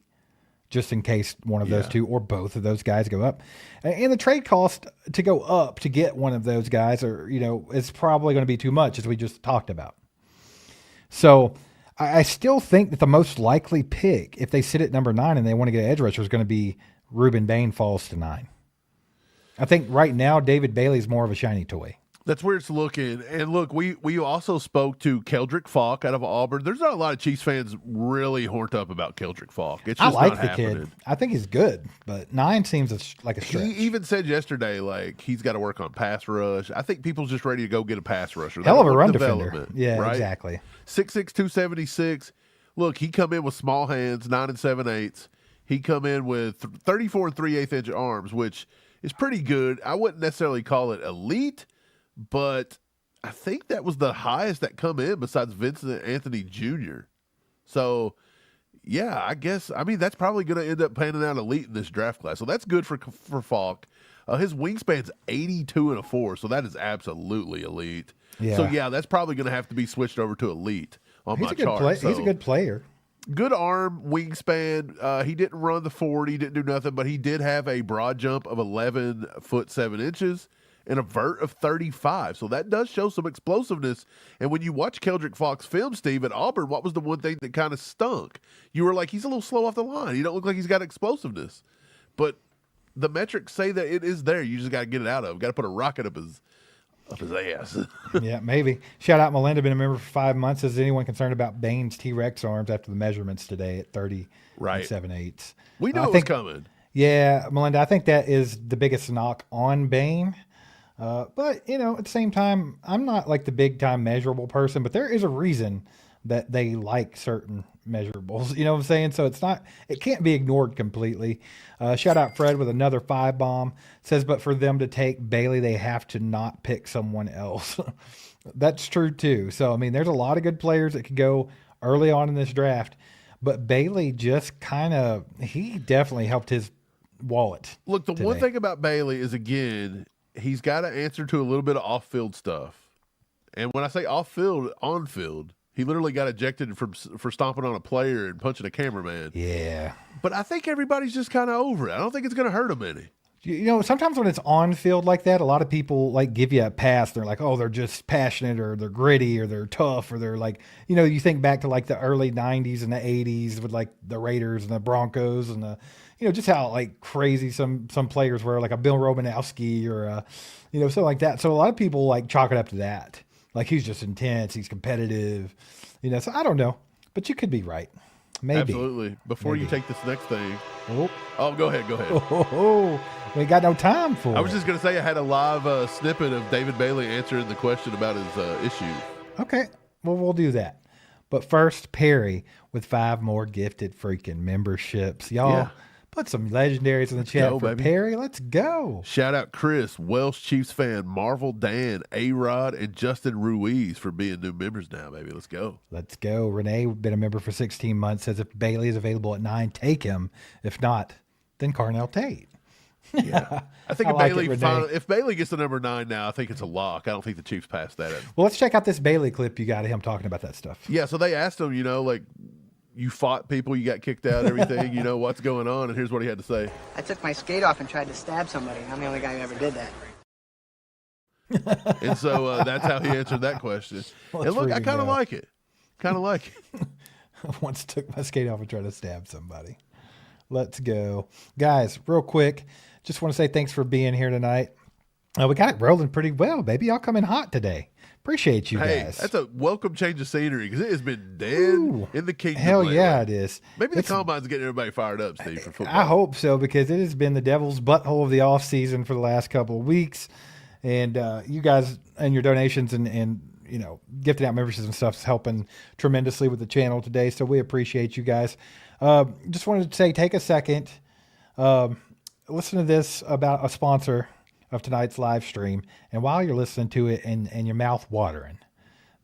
just in case one of those two or both of those guys go up. And the trade cost to go up to get one of those guys is probably going to be too much, as we just talked about. So I still think that the most likely pick, if they sit at number 9 and they want to get an edge rusher, is going to be Ruben Bain falls to 9. I think right now David Bailey is more of a shiny toy. That's where it's looking. And look, we also spoke to Keldrick Falk out of Auburn. There's not a lot of Chiefs fans really horned up about Keldrick Falk. It's just I like not the happening. kid. I think he's good, but 9 seems like a stretch. He even said yesterday, he's got to work on pass rush. I think people's just ready to go get a pass rusher. Hell of a run development, defender. Yeah, right? exactly. 6'6", 276. Look, he come in with small hands, 9 7/8. He come in with 34 3/8 inch arms, which is pretty good. I wouldn't necessarily call it elite, but I think that was the highest that come in besides Vincent Anthony Jr. So, yeah, that's probably going to end up panning out elite in this draft class. So that's good for Falk. His wingspan's 82 and a 4, so that is absolutely elite. Yeah. So, yeah, that's probably going to have to be switched over to elite on my chart. He's a good player. Good arm, wingspan. He didn't run the 40, didn't do nothing, but he did have a broad jump of 11 foot 7 inches and a vert of 35. So that does show some explosiveness. And when you watch Keldrick Falk's film, Steve, at Auburn, what was the one thing that kind of stunk? You were like, he's a little slow off the line. He don't look like he's got explosiveness. But the metrics say that it is there. You just got to get it out of him. Got to put a rocket up his ass. Yeah, maybe. Shout out Melinda, been a member for 5 months. Is anyone concerned about Bain's T-Rex arms after the measurements today at 30 right. 7/8? We knew it was coming. Yeah, Melinda, I think that is the biggest knock on Bain. But, at the same time, I'm not like the big time measurable person, but there is a reason that they like certain measurables. You know what I'm saying? So it can't be ignored completely. Shout out Fred with another 5 bomb. Says, but for them to take Bailey, they have to not pick someone else. That's true too. So, there's a lot of good players that could go early on in this draft, but Bailey just he definitely helped his wallet. Look, the one thing about Bailey is, again, he's got to answer to a little bit of off-field stuff. And when I say off-field, on-field, he literally got ejected for stomping on a player and punching a cameraman. Yeah. But I think everybody's just kind of over it. I don't think it's going to hurt him any. Sometimes when it's on field like that, a lot of people give you a pass. They're like, oh, they're just passionate, or they're gritty, or they're tough, or they're you think back to the early 90s and the 80s with the Raiders and the Broncos and the, just how crazy some players were, like a Bill Romanowski or, something like that. So a lot of people chalk it up to that. He's just intense. He's competitive, so I don't know, but you could be right. Maybe. Absolutely. Before you take this next thing. Oh, go ahead. We got no time for it. I was just going to say I had a live snippet of David Bailey answering the question about his issue. Okay. Well, we'll do that. But first, Perry with 5 more gifted freaking memberships. Y'all put some legendaries in the chat for baby. Perry. Let's go. Shout out Chris, Welsh Chiefs fan, Marvel Dan, A-Rod, and Justin Ruiz for being new members now, baby. Let's go. Let's go. Renee, been a member for 16 months, says if Bailey is available at 9, take him. If not, then Carnell Tate. Yeah, I think if Bailey gets the number 9 now, I think it's a lock. I don't think the Chiefs pass that. Well, let's check out this Bailey clip you got of him talking about that stuff. Yeah, so they asked him, you fought people, you got kicked out, everything, what's going on, and here's what he had to say. I took my skate off and tried to stab somebody. I'm the only guy who ever did that. And so that's how he answered that question. And look, I kind of like it. Once took my skate off and tried to stab somebody. Let's go. Guys, real quick, just want to say thanks for being here tonight. We got it rolling pretty well, baby. Y'all coming hot today. Appreciate you Hey, guys. that's a welcome change of scenery because it has been dead Ooh, in the kingdom. hell lately. yeah, it is. Maybe the combine's getting everybody fired up, Steve, for football. I hope so, because it has been the devil's butthole of the off season for the last couple of weeks. And you guys and your donations and gifting out memberships and stuff is helping tremendously with the channel today. So we appreciate you guys. Just wanted to say, take a second, listen to this about a sponsor of tonight's live stream. And while you're listening to it and your mouth watering,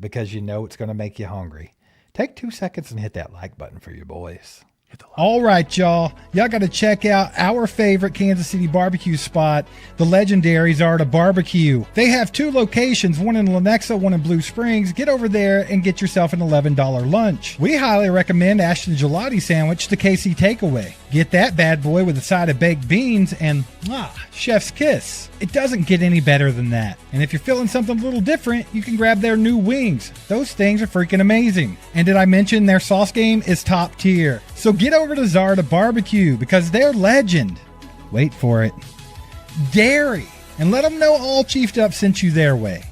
because you know it's going to make you hungry, take 2 seconds and hit that like button for your boys. All right, y'all. Y'all got to check out our favorite Kansas City barbecue spot, the legendary Zarda Barbecue. They have 2 locations, one in Lenexa, one in Blue Springs. Get over there and get yourself an $11 lunch. We highly recommend Ashton Gelati Sandwich, the KC Takeaway. Get that bad boy with a side of baked beans and chef's kiss. It doesn't get any better than that. And if you're feeling something a little different, you can grab their new wings. Those things are freaking amazing. And did I mention their sauce game is top tier? So get over to Zarda Barbecue because they're legend. Wait for it. Dairy. And let them know All Chiefed Up sent you their way.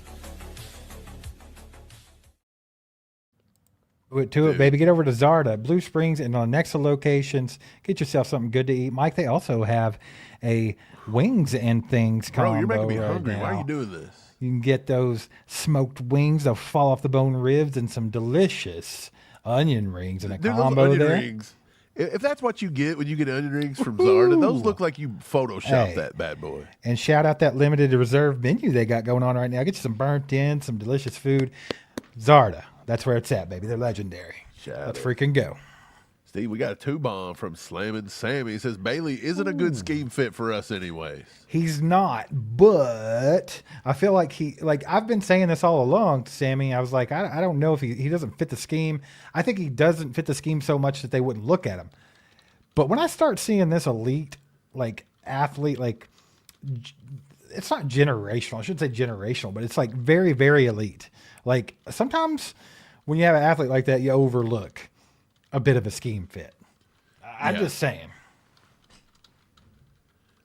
To it, baby. Get over to Zarda, Blue Springs, and on Nexa locations. Get yourself something good to eat. Mike, they also have a wings and things combo. Bro, you're making me right hungry. now. Why are you doing this? You can get those smoked wings. They'll fall off the bone ribs and some delicious onion rings and a Dude, those combo onion there. rings. If that's what you get when you get onion rings from Zarda, those look like you photoshopped that bad boy. And shout out that limited reserve menu they got going on right now. Get you some burnt in, some delicious food. Zarda. That's where it's at, baby. They're legendary. Let's freaking go. Steve, we got a 2-bomb from Slammin' Sammy. He says, Bailey isn't a good scheme fit for us anyways. He's not, but I feel like I've been saying this all along to Sammy. I was like, I don't know if he doesn't fit the scheme. I think he doesn't fit the scheme so much that they wouldn't look at him. But when I start seeing this elite, athlete, it's not generational. I shouldn't say generational, but it's very, very elite. Sometimes when you have an athlete like that, you overlook a bit of a scheme fit. I'm just saying.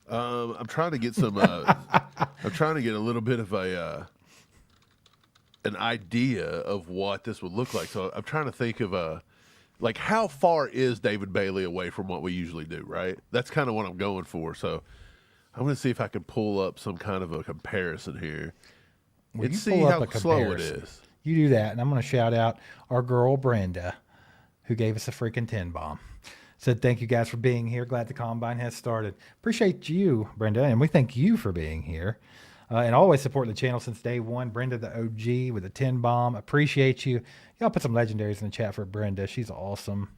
I'm trying to get some. I'm trying to get a little bit of an idea of what this would look like. So I'm trying to think of how far is David Bailey away from what we usually do? Right. That's kind of what I'm going for. So I'm going to see if I can pull up some kind of a comparison here and see how slow it is. You do that, and I'm going to shout out our girl Brenda, who gave us a freaking 10-bomb. Said, thank you guys for being here. Glad the combine has started. Appreciate you, Brenda, and we thank you for being here. And always supporting the channel since day one. Brenda, the OG, with a 10-bomb. Appreciate you. Y'all put some legendaries in the chat for Brenda. She's awesome.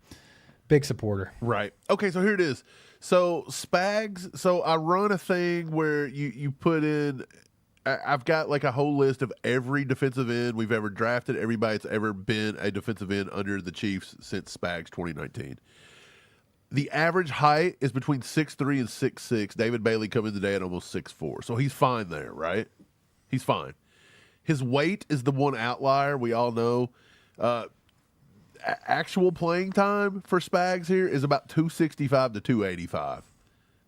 Big supporter. Right. Okay, so here it is. So Spags, so I run a thing where you put in, I've got a whole list of every defensive end we've ever drafted, everybody that's ever been a defensive end under the Chiefs since Spags 2019. The average height is between 6'3" and 6'6". David Bailey coming today at almost 6'4". So he's fine there, right? He's fine. His weight is the one outlier we all know. Actual playing time for Spags here is about 265 to 285.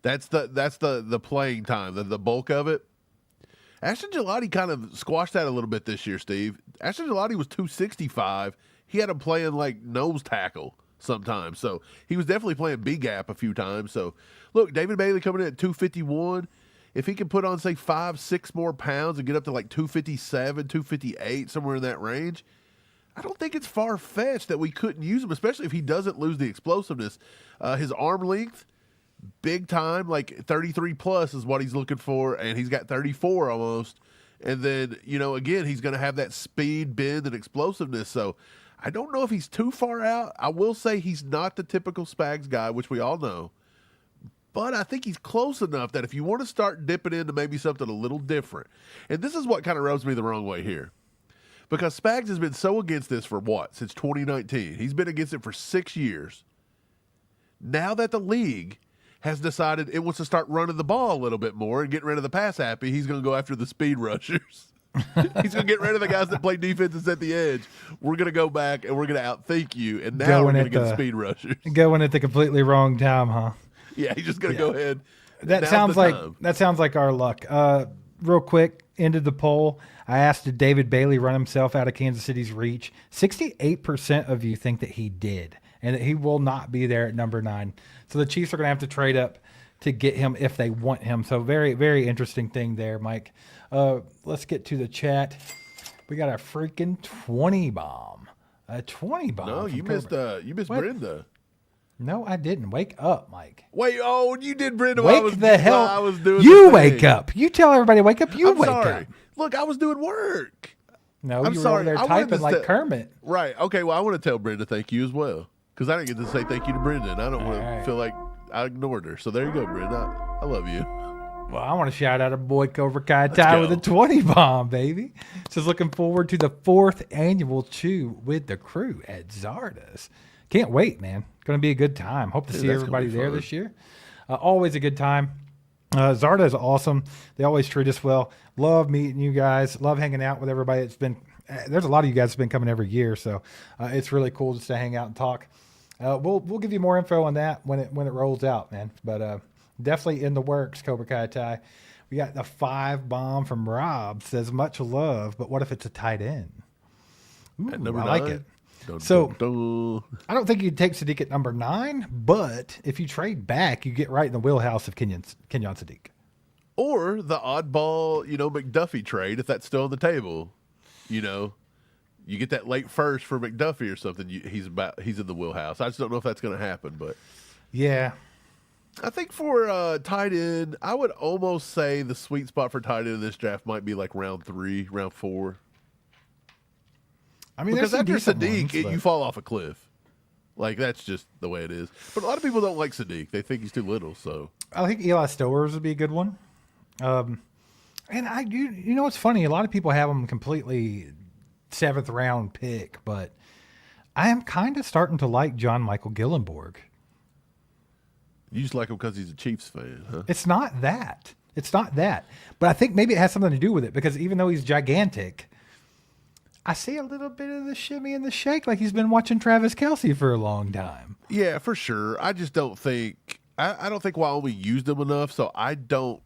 That's the playing time, the bulk of it. Ashton Gelati kind of squashed that a little bit this year, Steve. Ashton Gelati was 265. He had him playing nose tackle sometimes. So he was definitely playing B-gap a few times. So, look, David Bailey coming in at 251. If he can put on, say, 5-6 more pounds and get up to 257, 258, somewhere in that range, I don't think it's far-fetched that we couldn't use him, especially if he doesn't lose the explosiveness. His arm length, big time, 33 plus is what he's looking for, and he's got 34 almost. And then, again, he's going to have that speed, bend, and explosiveness. So I don't know if he's too far out. I will say he's not the typical Spags guy, which we all know. But I think he's close enough that if you want to start dipping into maybe something a little different, and this is what kind of rubs me the wrong way here, because Spags has been so against this for since 2019. He's been against it for 6 years. Now that the league has decided it wants to start running the ball a little bit more and getting rid of the pass happy, he's going to go after the speed rushers. He's going to get rid of the guys that play defenses at the edge. We're going to go back and we're going to outthink you, and now we're going to get the speed rushers. Going at the completely wrong time, huh? Yeah, he's just going to go ahead. That sounds like our luck. real quick, ended the poll. I asked, did David Bailey run himself out of Kansas City's reach? 68% of you think that he did, and that he will not be there at number 9. So the Chiefs are going to have to trade up to get him if they want him. So very, very interesting thing there, Mike. Let's get to the chat. We got a freaking 20 bomb. A 20 bomb. No, you missed Brenda. No, I didn't. Wake up, Mike. Wait, you did Brenda. Wake the hell. I was doing you the wake thing. up. You tell everybody wake up. You I'm wake sorry. up. Look, I was doing work. No, I'm you sorry. were over I there wanted typing to like say- Kermit. Right. Okay. Well, I want to tell Brenda thank you as well because I didn't get to say thank you to Brenda, and I don't want to feel like I ignored her. So there you go, Brenda. I love you. Well, I want to shout out a boy Cobra Kai Let's Ty go. with a 20 bomb, baby. Says looking forward to the 4th annual Chew with the crew at Zarda's. Can't wait, man. Going to be a good time. Hope to see that's everybody gonna be there fun. this year. Always a good time. Zarda is awesome. They always treat us well. Love meeting you guys. Love hanging out with everybody. It's been there's a lot of you guys have been coming every year, so it's really cool just to hang out and talk. We'll give you more info on that when it rolls out, man. But definitely in the works, Cobra Kai Ty. We got the 5 bomb from Rob. Says much love, but what if it's a tight end? Ooh, At number I 9? like it. Dun, So- dun, dun. I don't think you'd take Sadiq at number 9, but if you trade back, you get right in the wheelhouse of Kenyon Sadiq. Or the oddball, McDuffie trade, if that's still on the table. You get that late first for McDuffie or something. He's in the wheelhouse. I just don't know if that's going to happen, but Yeah. I think for tight end, I would almost say the sweet spot for tight end in this draft might be like round 3, round 4. I mean, Because there's after some decent Sadiq, ones, you fall off a cliff. Like, that's just the way it is. But a lot of people don't like Sadiq. They think he's too little, so. I think Eli Stowers would be a good one. And you know what's funny? A lot of people have him completely 7th round pick, but I am kind of starting to like John Michael Gillenborg. You just like him because he's a Chiefs fan, huh? It's not that. But I think maybe it has something to do with it because even though he's gigantic, I see a little bit of the shimmy and the shake like he's been watching Travis Kelce for a long time. Yeah, for sure. I just don't think I don't think Wyoming used him enough, so I don't.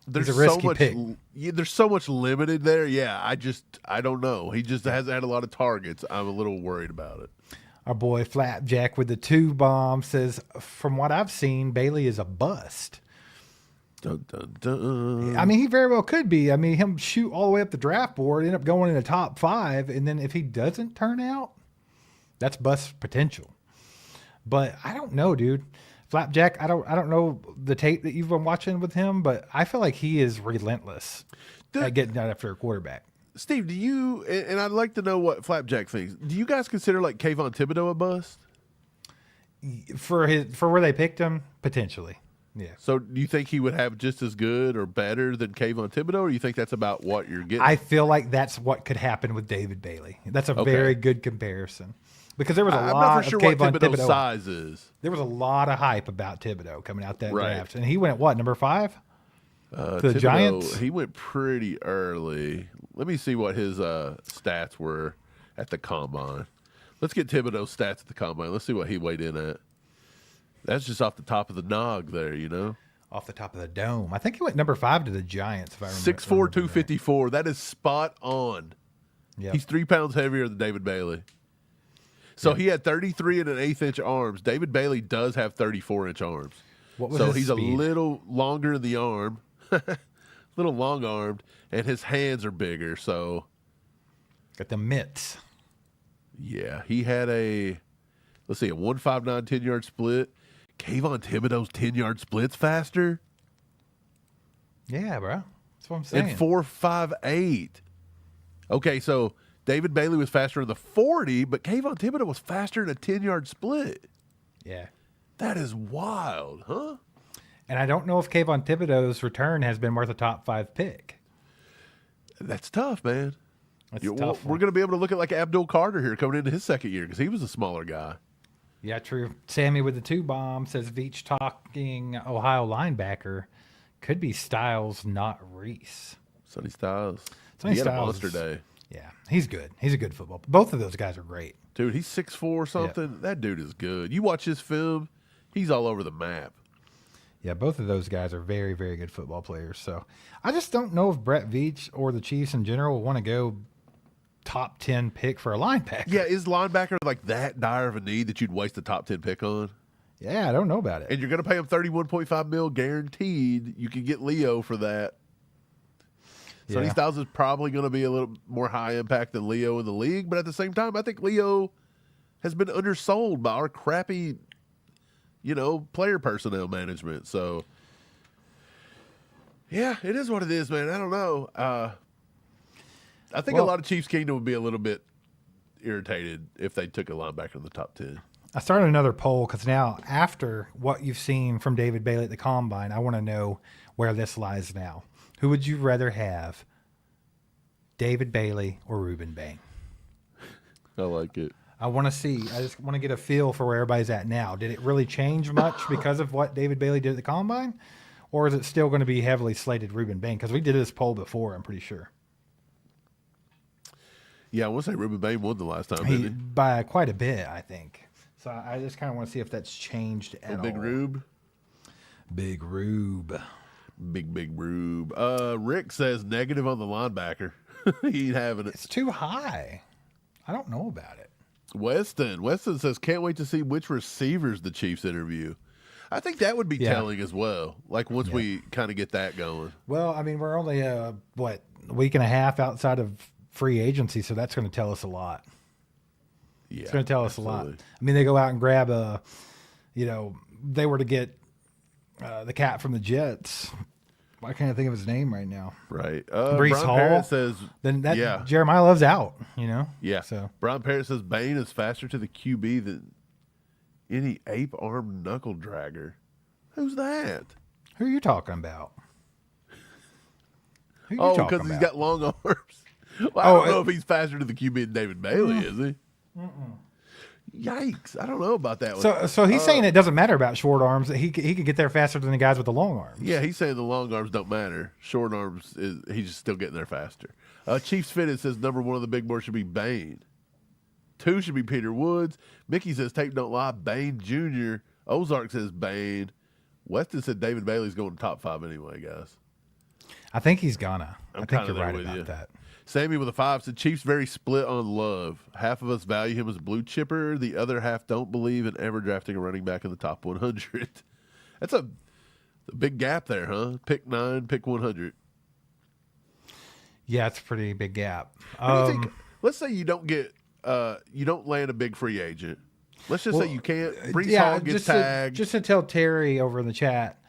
There's He's a risky so much. pick. Yeah, there's so much limited there. Yeah, I don't know. He just hasn't had a lot of targets. I'm a little worried about it. Our boy Flapjack with the 2 bomb says, from what I've seen, Bailey is a bust. Dun, dun, dun. I mean, he very well could be. I mean, him shoot all the way up the draft board, end up going in the top 5, and then if he doesn't turn out, that's bust potential. But I don't know, dude. Flapjack, I don't know the tape that you've been watching with him, but I feel like he is relentless at getting out after a quarterback. Steve, do you? And I'd like to know what Flapjack thinks. Do you guys consider like Kayvon Thibodeau a bust? For where they picked him, potentially. Yeah. So do you think he would have just as good or better than Kayvon Thibodeau, or you think that's about what you're getting? I feel like that's what could happen with David Bailey. That's a very good comparison. Because there was a I'm lot not for sure of what Kayvon Thibodeau's Thibodeau. size is. There was a lot of hype about Thibodeau coming out that Right. draft. And he went, what, number 5? The Thibodeau, Giants? He went pretty early. Let me see what his stats were at the combine. Let's get Thibodeau's stats at the combine. Let's see what he weighed in at. That's just off the top of the nog there, Off the top of the dome. I think he went number 5 to the Giants, if I remember. 6'4", 254. That is spot on. Yep. He's 3 pounds heavier than David Bailey. So he had 33 and an 1/8 inch arms. David Bailey does have 34-inch arms. What was So his he's speed? a little longer in the arm, a little long-armed, and his hands are bigger. So, Got the mitts. yeah, he had a 1.59 10-yard split. Kayvon Thibodeau's 10-yard split's faster. Yeah, bro. That's what I'm saying. And 4.58. Okay, so David Bailey was faster in the 40, but Kayvon Thibodeau was faster in a 10-yard split. Yeah. That is wild, huh? And I don't know if Kayvon Thibodeau's return has been worth a top 5 pick. That's tough, man. That's a tough We're one. going to be able to look at like Abdul Carter here coming into his second year because he was a smaller guy. Yeah, true. Sammy with the 2 bomb says Veach talking Ohio linebacker could be Styles, not Reese. Sonny Styles. Sonny He had a Styles monster is- day. Yeah, he's good. He's a good football. Both of those guys are great. Dude, he's 6'4" something. That dude is good. You watch his film, he's all over the map. Yeah, both of those guys are very, very good football players. So I just don't know if Brett Veach or the Chiefs in general will want to go top 10 pick for a linebacker. Yeah, is linebacker like that dire of a need that you'd waste a top 10 pick on? Yeah, I don't know about it. And you're going to pay him $31.5 million guaranteed. You can get Leo for that. Sonny Styles is probably going to be a little more high impact than Leo in the league, but at the same time, I think Leo has been undersold by our crappy, player personnel management. So, yeah, it is what it is, man. I don't know. I think a lot of Chiefs Kingdom would be a little bit irritated if they took a linebacker in the top 10. I started another poll because now, after what you've seen from David Bailey at the Combine, I want to know where this lies now. Who would you rather have, David Bailey or Reuben Bain? I like it. I want to see. I just want to get a feel for where everybody's at now. Did it really change much because of what David Bailey did at the Combine? Or is it still going to be heavily slated Reuben Bain? Because we did this poll before, I'm pretty sure. Yeah, I want to say Reuben Bain won the last time, didn't he? By quite a bit, I think. So I just kind of want to see if that's changed at all. Big Rube? Big Rube. Big Rube. Rick says negative on the linebacker. He ain't having it. It's too high. I don't know about it. Weston says, can't wait to see which receivers the Chiefs interview. I think that would be telling as well. Like once we kind of get that going. Well, I mean, we're only, a week and a half outside of free agency, so that's going to tell us a lot. Yeah, it's going to tell us a lot. I mean, they go out and grab they were to get the cat from the Jets. Why can't I think of his name right now? Right. Breece Brian Hall Parrott says, Jeremiah Love's out, Yeah. So Brian Parrott says Bain is faster to the QB than any ape-armed knuckle dragger. Who's that? Who are you talking about? Because he's got long arms. Well, I don't know if he's faster to the QB than David Bailey, is he? Yikes. I don't know about that one. So he's saying it doesn't matter about short arms. He could get there faster than the guys with the long arms. Yeah, he's saying the long arms don't matter. Short arms, he's just still getting there faster. Chiefs Fitted says number one on the big board should be Bain. 2 should be Peter Woods. Mickey says tape don't lie, Bain Jr. Ozark says Bain. Weston said David Bailey's going top 5 anyway, guys. I think he's gonna. I think you're right with about you. that. Sammy with a 5 said Chiefs very split on Love. Half of us value him as a blue chipper. The other half don't believe in ever drafting a running back in the top 100. That's a big gap there, huh? Pick 9, pick 100. Yeah, it's a pretty big gap. Let's say you don't get you don't land a big free agent. Let's just say you can't. Breece Hall gets tagged. Just to tell Terry over in the chat,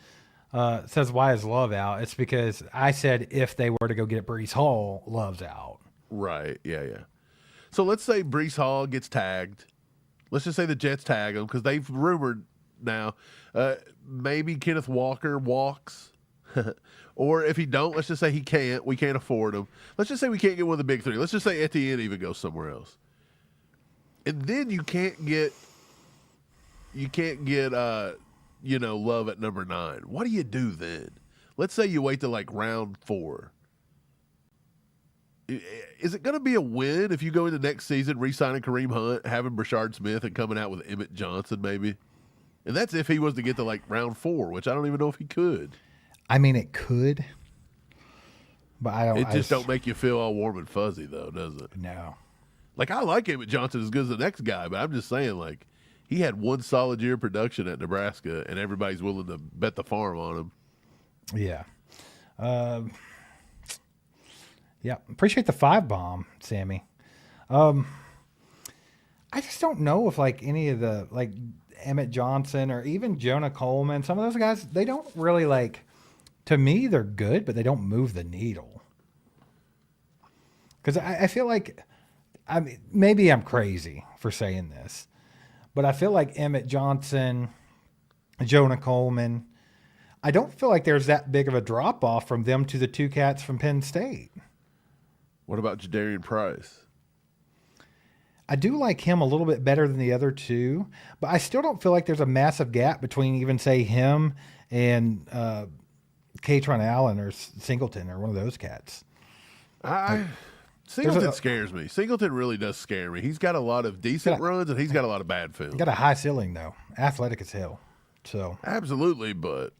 says why is Love out? It's because I said if they were to go get Breece Hall, Love's out. Right. Yeah. So let's say Breece Hall gets tagged. Let's just say the Jets tag him because they've rumored now. Maybe Kenneth Walker walks. Or if he don't, let's just say he can't. We can't afford him. Let's just say we can't get one of the big 3. Let's just say Etienne even goes somewhere else. And then you can't get Love at number 9. What do you do then? Let's say you wait till like round 4. Is it going to be a win if you go into next season re-signing Kareem Hunt, having Brashard Smith, and coming out with Emmett Johnson maybe? And that's if he was to get to like round 4, which I don't even know if he could. I mean, it could, but I don't. It just don't make you feel all warm and fuzzy though, does it? No. Like I like Emmett Johnson as good as the next guy, but I'm just saying like he had one solid year of production at Nebraska, and everybody's willing to bet the farm on him. Yeah. Yeah. Appreciate the 5 bomb, Sammy. I just don't know if like any of the like Emmett Johnson or even Jonah Coleman, some of those guys, they don't really like. To me, they're good, but they don't move the needle. Because I feel like, I mean, maybe I'm crazy for saying this, but I feel like Emmett Johnson, Jonah Coleman, I don't feel like there's that big of a drop off from them to the 2 cats from Penn State. What about Jadarian Price? I do like him a little bit better than the other 2, but I still don't feel like there's a massive gap between even, say, him and Katron Allen or Singleton or one of those cats. Singleton scares me. Singleton really does scare me. He's got a lot of decent runs and he's got a lot of bad film. Got a high ceiling though, athletic as hell. So absolutely, but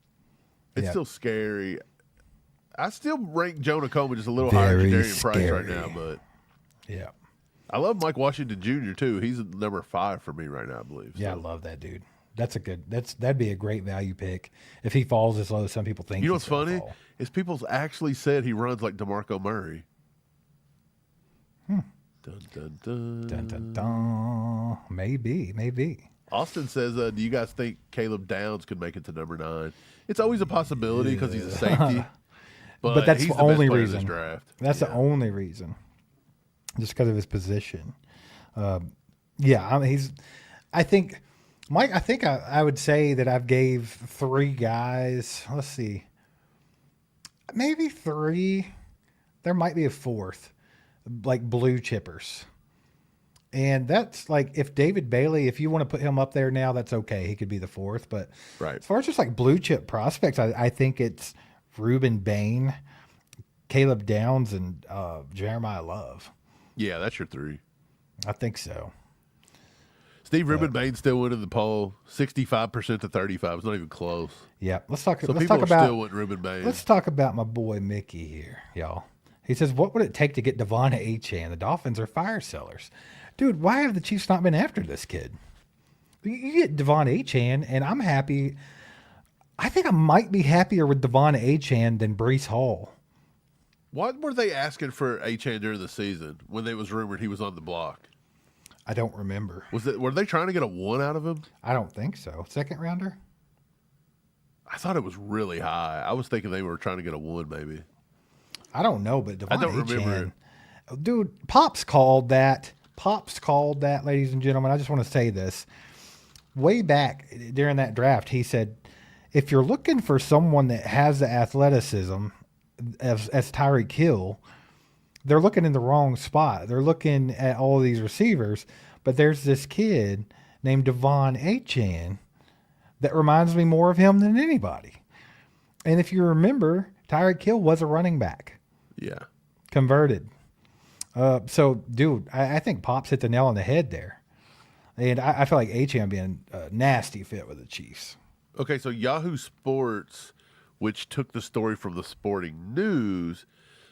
It's Yeah. still scary. I still rank Jonah Coleman just a little higher than Very Darian Price right scary. now, but Yeah. I love Mike Washington Jr. too. He's number 5 for me right now, I believe. Yeah, I So. love that dude. That'd be a great value pick if he falls as low as some people think. You know he's what's gonna funny? fall. Is people's actually said he runs like DeMarco Murray. Dun, dun, dun. Dun, dun, dun. Maybe. Austin says, do you guys think Caleb Downs could make it to number 9? It's always a possibility because he's a safety. But that's he's the the best only player in this reason. draft. That's the Yeah. only reason. Just because of his position. He's. I think, Mike. I think I would say that I've gave 3 guys. Let's see. Maybe 3. There might be a 4th, like blue chippers. And that's like if David Bailey, if you want to put him up there now, that's okay. He could be the 4th. But Right. as far as just like blue chip prospects, I think it's Reuben Bain, Caleb Downs, and Jeremiah Love. Yeah, that's your 3. I think so. Steve Reuben Bain still winning the poll, 65% to 35. It's not even close. Yeah. Let's talk. So let's people talk are about. still wanting Reuben Bain. Let's talk about my boy Mickey here, y'all. He says, "What would it take to get Devon Achane? The Dolphins are fire sellers, dude. Why have the Chiefs not been after this kid? You get Devon Achane, and I'm happy. I think I might be happier with Devon Achane than Breece Hall. What were they asking for Achane during the season when it was rumored he was on the block? I don't remember. Were they trying to get a 1 out of him? I don't think so. Second rounder? I thought it was really high. I was thinking they were trying to get a 1 maybe. I don't know, but Devon I don't Achane, remember. dude, Pops called that. Pops called that, ladies and gentlemen. I just want to say this. Way back during that draft, he said, if you're looking for someone that has the athleticism as Tyreek Hill, they're looking in the wrong spot. They're looking at all these receivers, but there's this kid named Devon Achane that reminds me more of him than anybody. And if you remember, Tyreek Hill was a running back. Yeah. Converted. So, dude, I think Pops hit the nail on the head there. And I feel like Achane being a nasty fit with the Chiefs. Okay, so Yahoo Sports, which took the story from the Sporting News,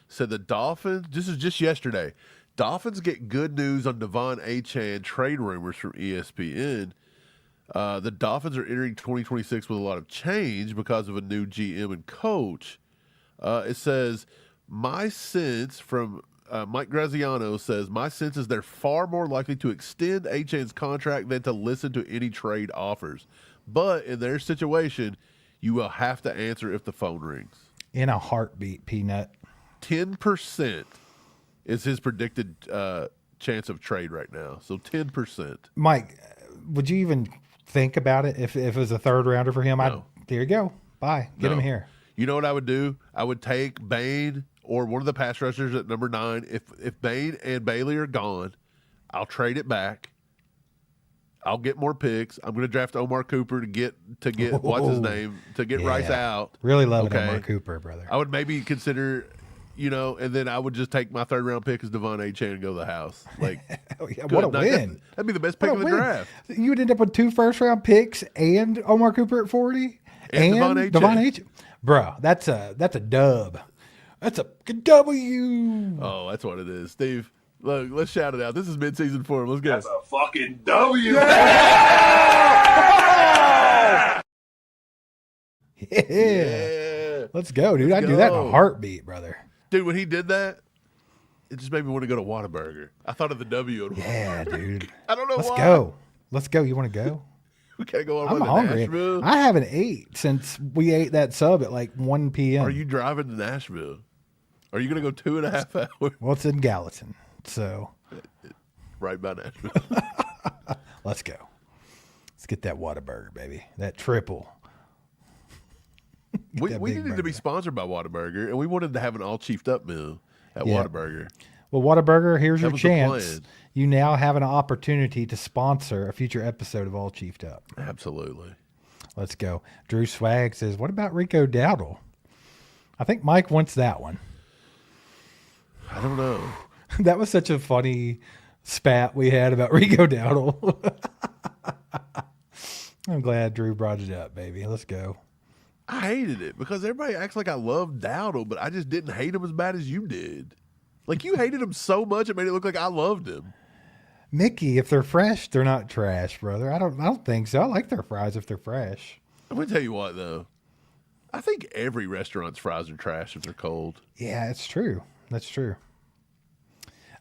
said the Dolphins, this is just yesterday, Dolphins get good news on Devon Achane trade rumors from ESPN. The Dolphins are entering 2026 with a lot of change because of a new GM and coach. It says, my sense from Mike Graziano says, my sense is they're far more likely to extend Achane's contract than to listen to any trade offers. But in their situation, you will have to answer if the phone rings. In a heartbeat, Peanut. 10% is his predicted chance of trade right now. So 10%. Mike, would you even think about it if it was a third rounder for him? No. There you go. Bye. Get No. him here. You know what I would do? I would take Bain or one of the pass rushers at number 9. If Bain and Bailey are gone, I'll trade it back. I'll get more picks. I'm going to draft Omar Cooper to get what's his name, to get Rice out. Really loving Okay. Omar Cooper, brother. I would maybe consider, and then I would just take my 3rd round pick as Devon Achane and go to the house. Like, Oh, yeah, good. what a Now, win. That'd be the best pick What of a the win. draft. You would end up with 2 first-round picks and Omar Cooper at 40 And Devon Achane. Bro, that's a dub. That's a W. Oh, that's what it is. Steve, look, let's shout it out. This is mid-season form. Let's go. That's a fucking W. Yeah. Let's go, dude. I'd do that in a go. heartbeat, brother. Dude, when he did that, it just made me want to go to Whataburger. I thought of the W. On Yeah, dude. I don't know Let's why. go. Let's go. You want to go? We can't go on I'm to hungry. Nashville. I haven't ate since we ate that sub at like 1 p.m. Are you driving to Nashville? Are you going to go 2.5 hours Well, it's in Gallatin. So right by Nashville? let's go. Let's get that Whataburger, baby. That triple. we that we big needed to be burger. sponsored by Whataburger, and we wanted to have an all chiefed up meal at Yeah. Whataburger. Well, Whataburger, here's your was the chance. plan. You now have an opportunity to sponsor a future episode of All Chiefed Up. Absolutely. Let's go. Drew Swag says, what about Rico Dowdle? I think Mike wants that one. I don't know. That was such a funny spat we had about Rico Dowdle. I'm glad Drew brought it up, baby. Let's go. I hated it because everybody acts like I loved Dowdle, but I just didn't hate him as bad as you did. Like, you hated him so much, it made it look like I loved him. Mickey, if they're fresh, they're not trash, brother. I don't think so. I like their fries if they're fresh. I'm going to tell you what, though. I think every restaurant's fries are trash if they're cold. Yeah, it's true. That's true.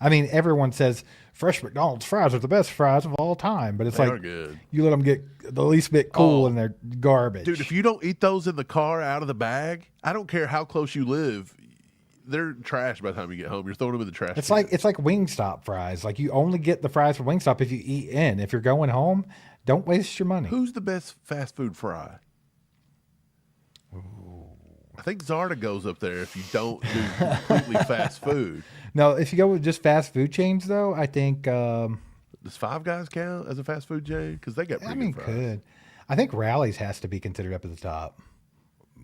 I mean, everyone says fresh McDonald's fries are the best fries of all time, but it's They like are good. you let them get the least bit cool and they're garbage. Dude, if you don't eat those in the car out of the bag, I don't care how close you live, they're trash by the time you get home. You're throwing them in the trash. it's like Wingstop fries. Like you only get the fries from Wingstop if you eat in. If you're going home, don't waste your money. Who's the best fast food fry? I think Zarda goes up there if you don't do completely fast food. No, if you go with just fast food chains, though, I think. Does Five Guys count as a fast food chain? Because they got pretty good fries. Could. I think Rally's has to be considered up at the top.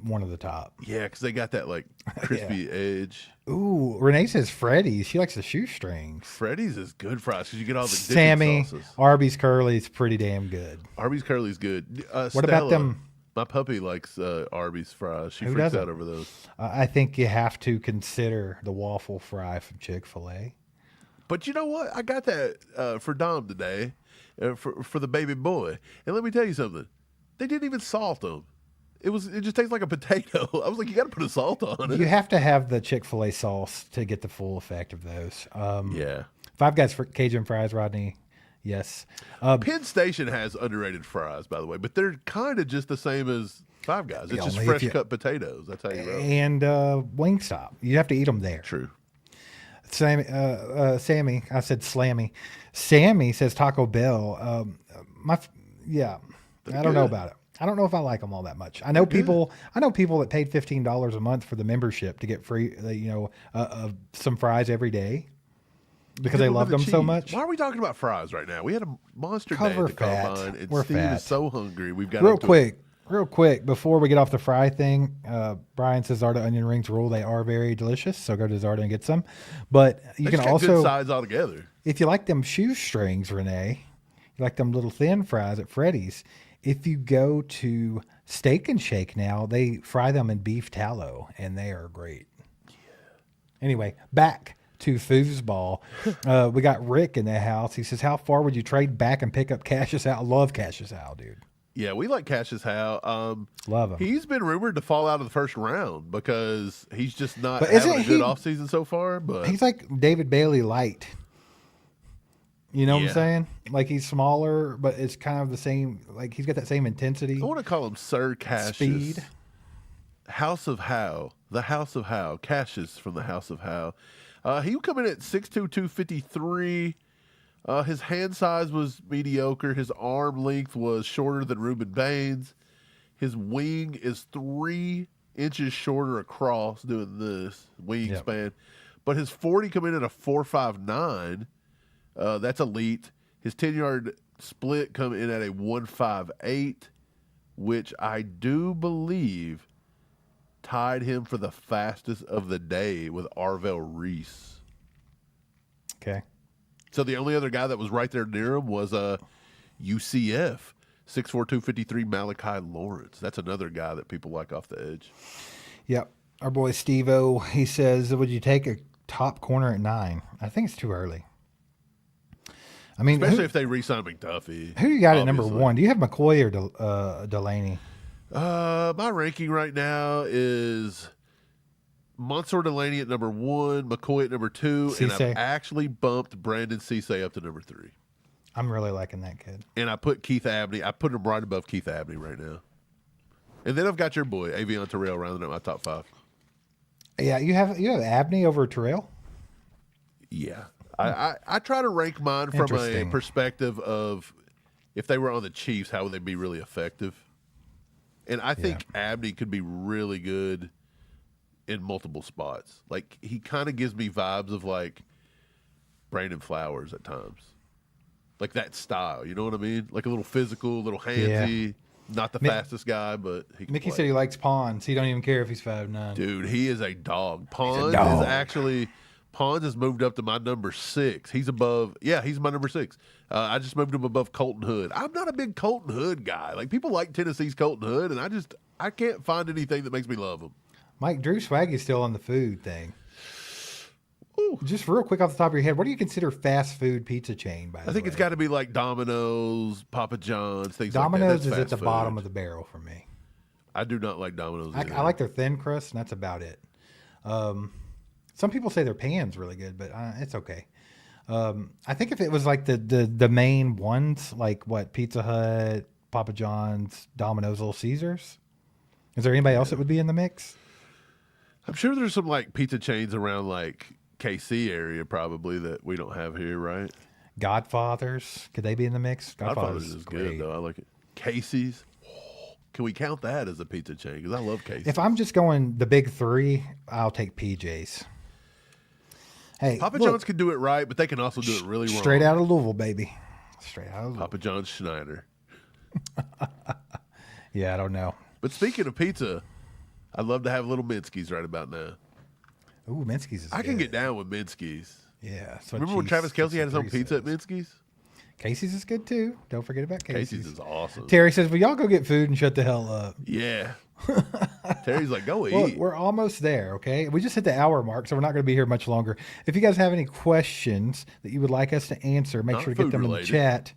One of the top. Yeah, because they got that like crispy edge. Ooh, Renee says Freddy's. She likes the shoestrings. Freddy's is good fries because you get all the dipping Sammy, sauces. Arby's Curly's pretty damn good. Arby's Curly's good. What about them? My puppy likes Arby's fries. She freaks doesn't? out over those. I think you have to consider the waffle fry from Chick-fil-A. But you know what? I got that for Dom today, for the baby boy. And let me tell you something. They didn't even salt them. It just tastes like a potato. I was like, you got to put a salt on it. You have to have the Chick-fil-A sauce to get the full effect of those. Yeah. Five Guys for Cajun fries, Rodney. Yes. Penn Station has underrated fries, by the way, but they're kind of just the same as Five Guys. It's just only if fresh you- cut potatoes. That's how you roll. And Wingstop. You have to eat them there. True. Sammy, I said Slammy. Sammy says Taco Bell. I don't know about it. I don't know if I like them all that much. I know people that paid $15 a month for the membership to get free, some fries every day because they loved them so much. Why are we talking about fries right now? We had a monster day We're at the fat. combine, and We're Steve fat. is so hungry. We've got Real quick, before we get off the fry thing, Brian says Zarda onion rings rule. They are very delicious, so go to Zarda and get some. But you can also, good sides altogether. if you like them shoestrings, Renee, you like them little thin fries at Freddy's. If you go to Steak and Shake now, they fry them in beef tallow, and they are great. Yeah. Anyway, back to foosball. We got Rick in the house. He says, how far would you trade back and pick up Cassius Howe? Love Cassius Howe, dude. Yeah, we like Cassius Howe. Love him. He's been rumored to fall out of the first round because he's just not But having a isn't good he- offseason so far. But He's like David Bailey light. You know what Yeah. I'm saying? Like he's smaller, but it's kind of the same. Like he's got that same intensity. I want to call him Sir Cassius. Speed. House of Howe. The House of Howe. Cassius from the House of Howe. He would come in at 6'2", 253. His hand size was mediocre. His arm length was shorter than Reuben Baines. His wing is 3 inches shorter across doing this wingspan. But his 40 come in at a 4.59. That's elite. His 10-yard split come in at a 1.58, which I do believe tied him for the fastest of the day with Arvell Reese. Okay. So the only other guy that was right there near him was UCF, 6'4", 253 Malachi Lawrence. That's another guy that people like off the edge. Yep. Our boy Steve-O, he says, would you take a top corner at 9? I think it's too early. I mean, Especially if they re-sign McDuffie. who you got at number obviously. 1? Do you have McCoy or Delaney? My ranking right now is Mansour Delaney at number 1, McCoy at number 2, and I've Cisse. actually bumped Brandon Cisse up to number 3. I'm really liking that kid. And I put Keith Abney. I put him right above Keith Abney right now. And then I've got your boy, Avion Terrell, rounding out my top 5. Yeah, you have Abney over Terrell? Yeah. I try to rank mine from a Interesting. perspective of if they were on the Chiefs, how would they be really effective? And I think Abney could be really good in multiple spots. Like, he kind of gives me vibes of, like, Brandon Flowers at times. Like, that style, you know what I mean? Like, a little physical, a little handsy. Not the fastest guy, but he can Mickey play. said he likes Pons. He don't even care if he's 5'9". Dude, he is a dog. Pons dog. is actually Pons has moved up to my number 6. He's above. Yeah, he's my number 6. I just moved him above Colton Hood. I'm not a big Colton Hood guy. Like, people like Tennessee's Colton Hood, and I can't find anything that makes me love him. Mike, Drew Swaggy's still on the food thing. Ooh. Just real quick off the top of your head, what do you consider fast food pizza chain, by the way? I think it's got to be like Domino's, Papa John's, things Domino's like that. is at the food. bottom of the barrel for me. I do not like Domino's. I like their thin crust, and that's about it. Some people say their pan's really good, but it's okay. I think if it was like the main ones, like what, Pizza Hut, Papa John's, Domino's, Little Caesars. Is there anybody else that would be in the mix? I'm sure there's some like pizza chains around like KC area probably that we don't have here, right? Godfathers, could they be in the mix? Godfather's is good though. I like it. Casey's. Can we count that as a pizza chain? Because I love Casey's. If I'm just going the big three, I'll take PJ's. Hey, Papa look, John's can do it right, but they can also do it really wrong. Straight out of Louisville, baby. Straight out of Louisville. Papa John's Schneider. Yeah, I don't know. But speaking of pizza, I'd love to have little Minsky's right about now. Ooh, Minsky's is I can good. get down with Minsky's. Yeah. Remember when Travis Kelce had his own pizza at Minsky's? Casey's is good too. Don't forget about Casey's. Casey's is awesome. Terry says, "Will y'all go get food and shut the hell up?" Yeah. Terry's like, go Look, eat. we're almost there, okay? We just hit the hour mark, so we're not going to be here much longer. If you guys have any questions that you would like us to answer, make Not sure to get them food-related. in the chat.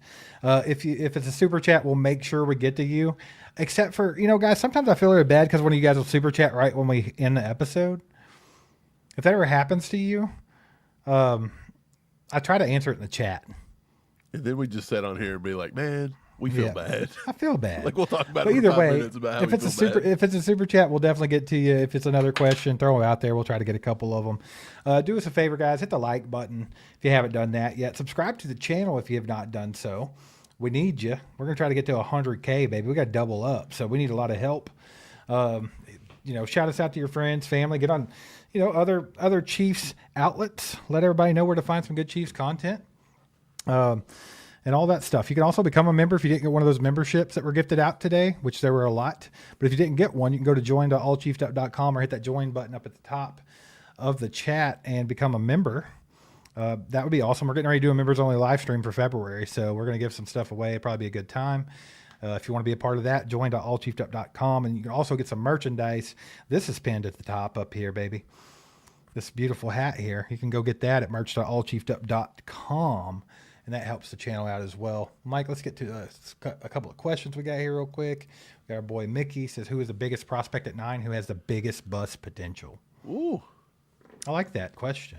If it's a super chat, we'll make sure we get to you. Except for, guys, sometimes I feel really bad because one of you guys will super chat right when we end the episode. If that ever happens to you, I try to answer it in the chat. And then we just sit on here and be like, man, we feel bad. I feel bad. Like, we'll talk about But it for either 5 way, minutes about how if we it's a feel super, bad. if it's a super chat, we'll definitely get to you. If it's another question, throw it out there. We'll try to get a couple of them. Do us a favor, guys. Hit the like button if you haven't done that yet. Subscribe to the channel if you have not done so. We need you. We're gonna try to get to 100K, baby. We got to double up, so we need a lot of help. Shout us out to your friends, family. Get on, other Chiefs outlets. Let everybody know where to find some good Chiefs content. And all that stuff. You can also become a member if you didn't get one of those memberships that were gifted out today, which there were a lot. But if you didn't get one, you can go to join.allchiefedup.com or hit that join button up at the top of the chat and become a member. That would be awesome. We're getting ready to do a members only live stream for February, so we're going to give some stuff away. It'll probably be a good time. If you want to be a part of that, join.allchiefedup.com, and you can also get some merchandise. This is pinned at the top up here, baby. This beautiful hat here. You can go get that at merch.allchiefedup.com. And that helps the channel out as well. Mike, let's get to a couple of questions we got here real quick. We got our boy Mickey says, who is the biggest prospect at 9? Who has the biggest bust potential? Ooh. I like that question.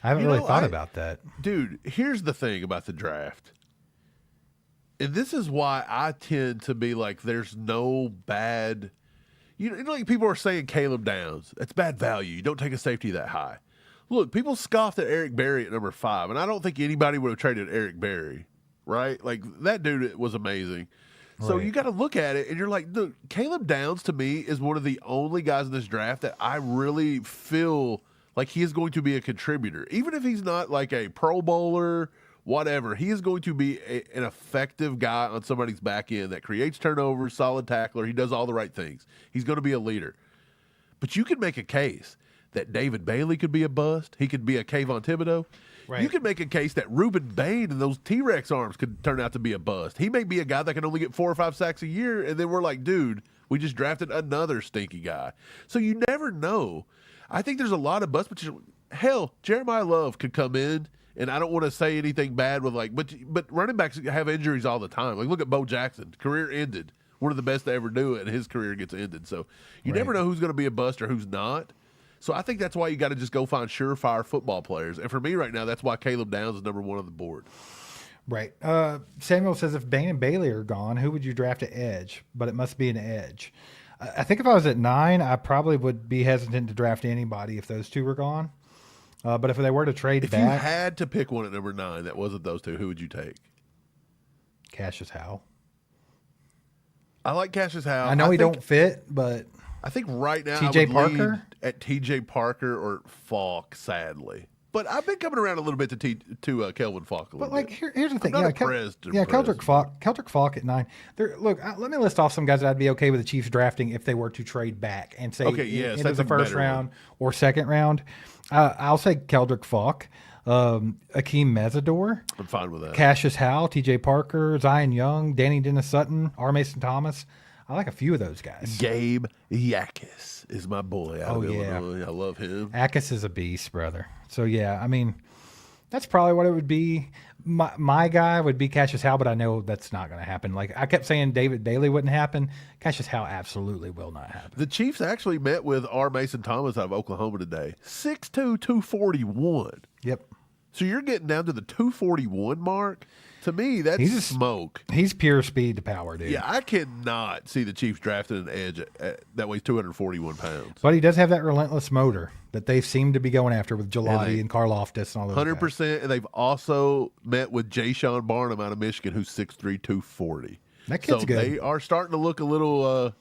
I haven't really thought about that. Dude, here's the thing about the draft. And this is why I tend to be like, there's no bad. Like people are saying Caleb Downs. That's bad value. You don't take a safety that high. Look, people scoffed at Eric Berry at number 5, and I don't think anybody would have traded Eric Berry, right? Like, that dude was amazing. So Right. you got to look at it, and you're like, look, Caleb Downs to me is one of the only guys in this draft that I really feel like he is going to be a contributor. Even if he's not like a Pro Bowler, whatever, he is going to be an effective guy on somebody's back end that creates turnovers, solid tackler. He does all the right things. He's going to be a leader. But you can make a case that David Bailey could be a bust. He could be a Kayvon Thibodeau. Right. You could make a case that Reuben Bain and those T-Rex arms could turn out to be a bust. He may be a guy that can only get 4 or 5 sacks a year, and then we're like, dude, we just drafted another stinky guy. So you never know. I think there's a lot of bust potential. Hell, Jeremiah Love could come in, and I don't want to say anything bad with but running backs have injuries all the time. Like, look at Bo Jackson. Career ended. One of the best to ever do it, and his career gets ended. So you never know who's going to be a bust or who's not. So I think that's why you got to just go find surefire football players. And for me right now, that's why Caleb Downs is number 1 on the board. Right. Samuel says, if Bain and Bailey are gone, who would you draft at edge? But it must be an edge. I think if I was at 9, I probably would be hesitant to draft anybody if those two were gone. But if they were to trade If back, you had to pick one at number 9 that wasn't those two, who would you take? Cassius Howell. I like Cassius Howell. I know he don't fit, but I think right now T.J. I would lean Parker? at T.J. Parker or Falk, sadly. But I've been coming around a little bit to Kelvin Falk. But like here's the thing, not impressed. Keldrick Falk at 9. Look, let me list off some guys that I'd be okay with the Chiefs drafting if they were to trade back and say into the first round or second round. I'll say Keldrick Falk, Akeem Mesidor. I'm fine with that. Cassius Howell, T.J. Parker, Zion Young, Danny Dennis Sutton, R. Mason Thomas. I like a few of those guys. Gabe Yakis is my boy out of Illinois. I love him. Yakis is a beast, brother. So, yeah, I mean, that's probably what it would be. My guy would be Cassius Howell, but I know that's not going to happen. Like, I kept saying David Bailey wouldn't happen. Cassius Howell absolutely will not happen. The Chiefs actually met with R. Mason Thomas out of Oklahoma today. 6'2", 241. Yep. So you're getting down to the 241 mark? To me, that's smoke. He's pure speed to power, dude. Yeah, I cannot see the Chiefs drafting an edge that weighs 241 pounds. But he does have that relentless motor that they seem to be going after with Gelati and Karlaftis and all those 100%. guys. And they've also met with Jayshon Barnum out of Michigan, who's 6'3", 240. That kid's good. They are starting to look a little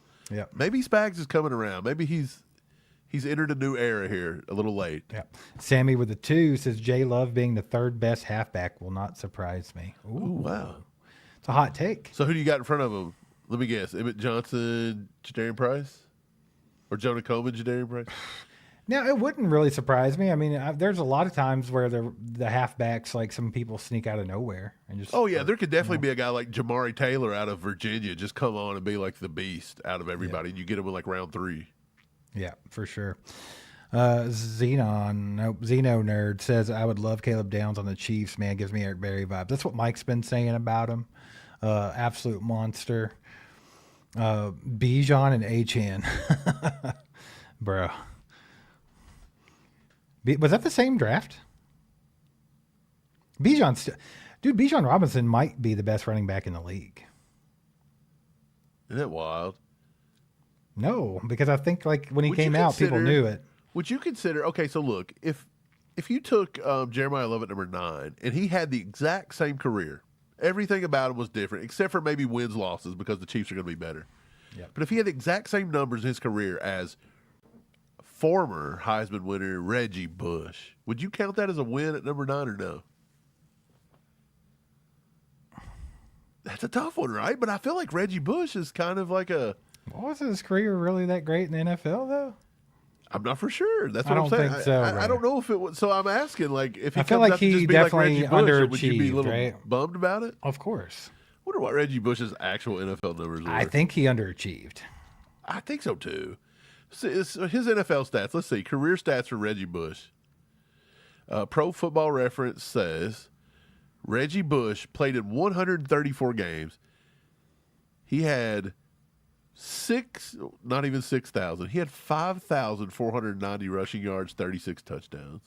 maybe Spags is coming around. Maybe he's entered a new era here a little late. Yeah. Sammy with the 2 says Jay Love being the third best halfback will not surprise me. Ooh, wow. It's a hot take. So who do you got in front of him? Let me guess. Emmett Johnson, Jadarian Price? Or Jonah Coleman, Jadarian Price? Now, it wouldn't really surprise me. I mean, there's a lot of times where the halfbacks, like some people sneak out of nowhere. And just. Oh, yeah. There could definitely be a guy like Jamari Taylor out of Virginia just come on and be like the beast out of everybody. And you get him in like round 3. Yeah, for sure. Zeno Nerd says, I would love Caleb Downs on the Chiefs, man. Gives me Eric Berry vibes. That's what Mike's been saying about him. Absolute monster. Bijan and Achan. Bro. Was that the same draft? Bijan Robinson might be the best running back in the league. Isn't that wild? No, because I think like when he came out, people knew it. Would you consider? Okay, so look, if you took Jeremiah Love at number 9 and he had the exact same career, everything about him was different except for maybe wins losses because the Chiefs are going to be better. Yep. But if he had the exact same numbers in his career as former Heisman winner Reggie Bush, would you count that as a win at number 9 or no? That's a tough one, right? But I feel like Reggie Bush is kind of like a. Wasn't his career really that great in the NFL, though? I'm not for sure. That's what I I'm saying. don't think so, I don't know if it was. So I'm asking, like, if he I feel comes like out to he just be like definitely Reggie Bush, would you be a underachieved, little right? bummed about it? Of course. Wonder what Reggie Bush's actual NFL numbers were. I think he underachieved. I think so too. So his NFL stats. Let's see. Career stats for Reggie Bush. Pro Football Reference says Reggie Bush played in 134 games. He had not even 6,000. He had 5,490 rushing yards, 36 touchdowns.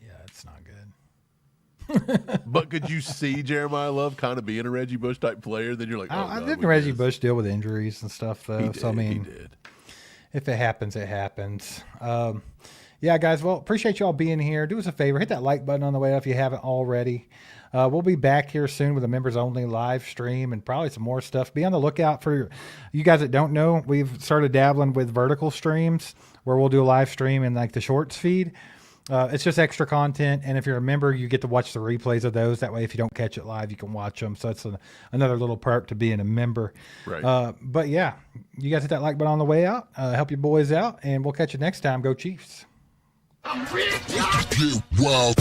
Yeah, it's not good. But could you see Jeremiah Love kind of being a Reggie Bush type player? Then you're like, oh, no, didn't Reggie Bush deal with injuries and stuff, though? He did, so, I mean, he did. If it happens, it happens. Yeah, guys, well, appreciate y'all being here. Do us a favor, hit that like button on the way up if you haven't already. We'll be back here soon with a members-only live stream and probably some more stuff. Be on the lookout for you guys that don't know. We've started dabbling with vertical streams where we'll do a live stream in like the shorts feed. It's just extra content, and if you're a member, you get to watch the replays of those. That way, if you don't catch it live, you can watch them. So it's another little perk to being a member. Right. But yeah, you guys hit that like button on the way out. Help your boys out, and we'll catch you next time. Go Chiefs. Get wild.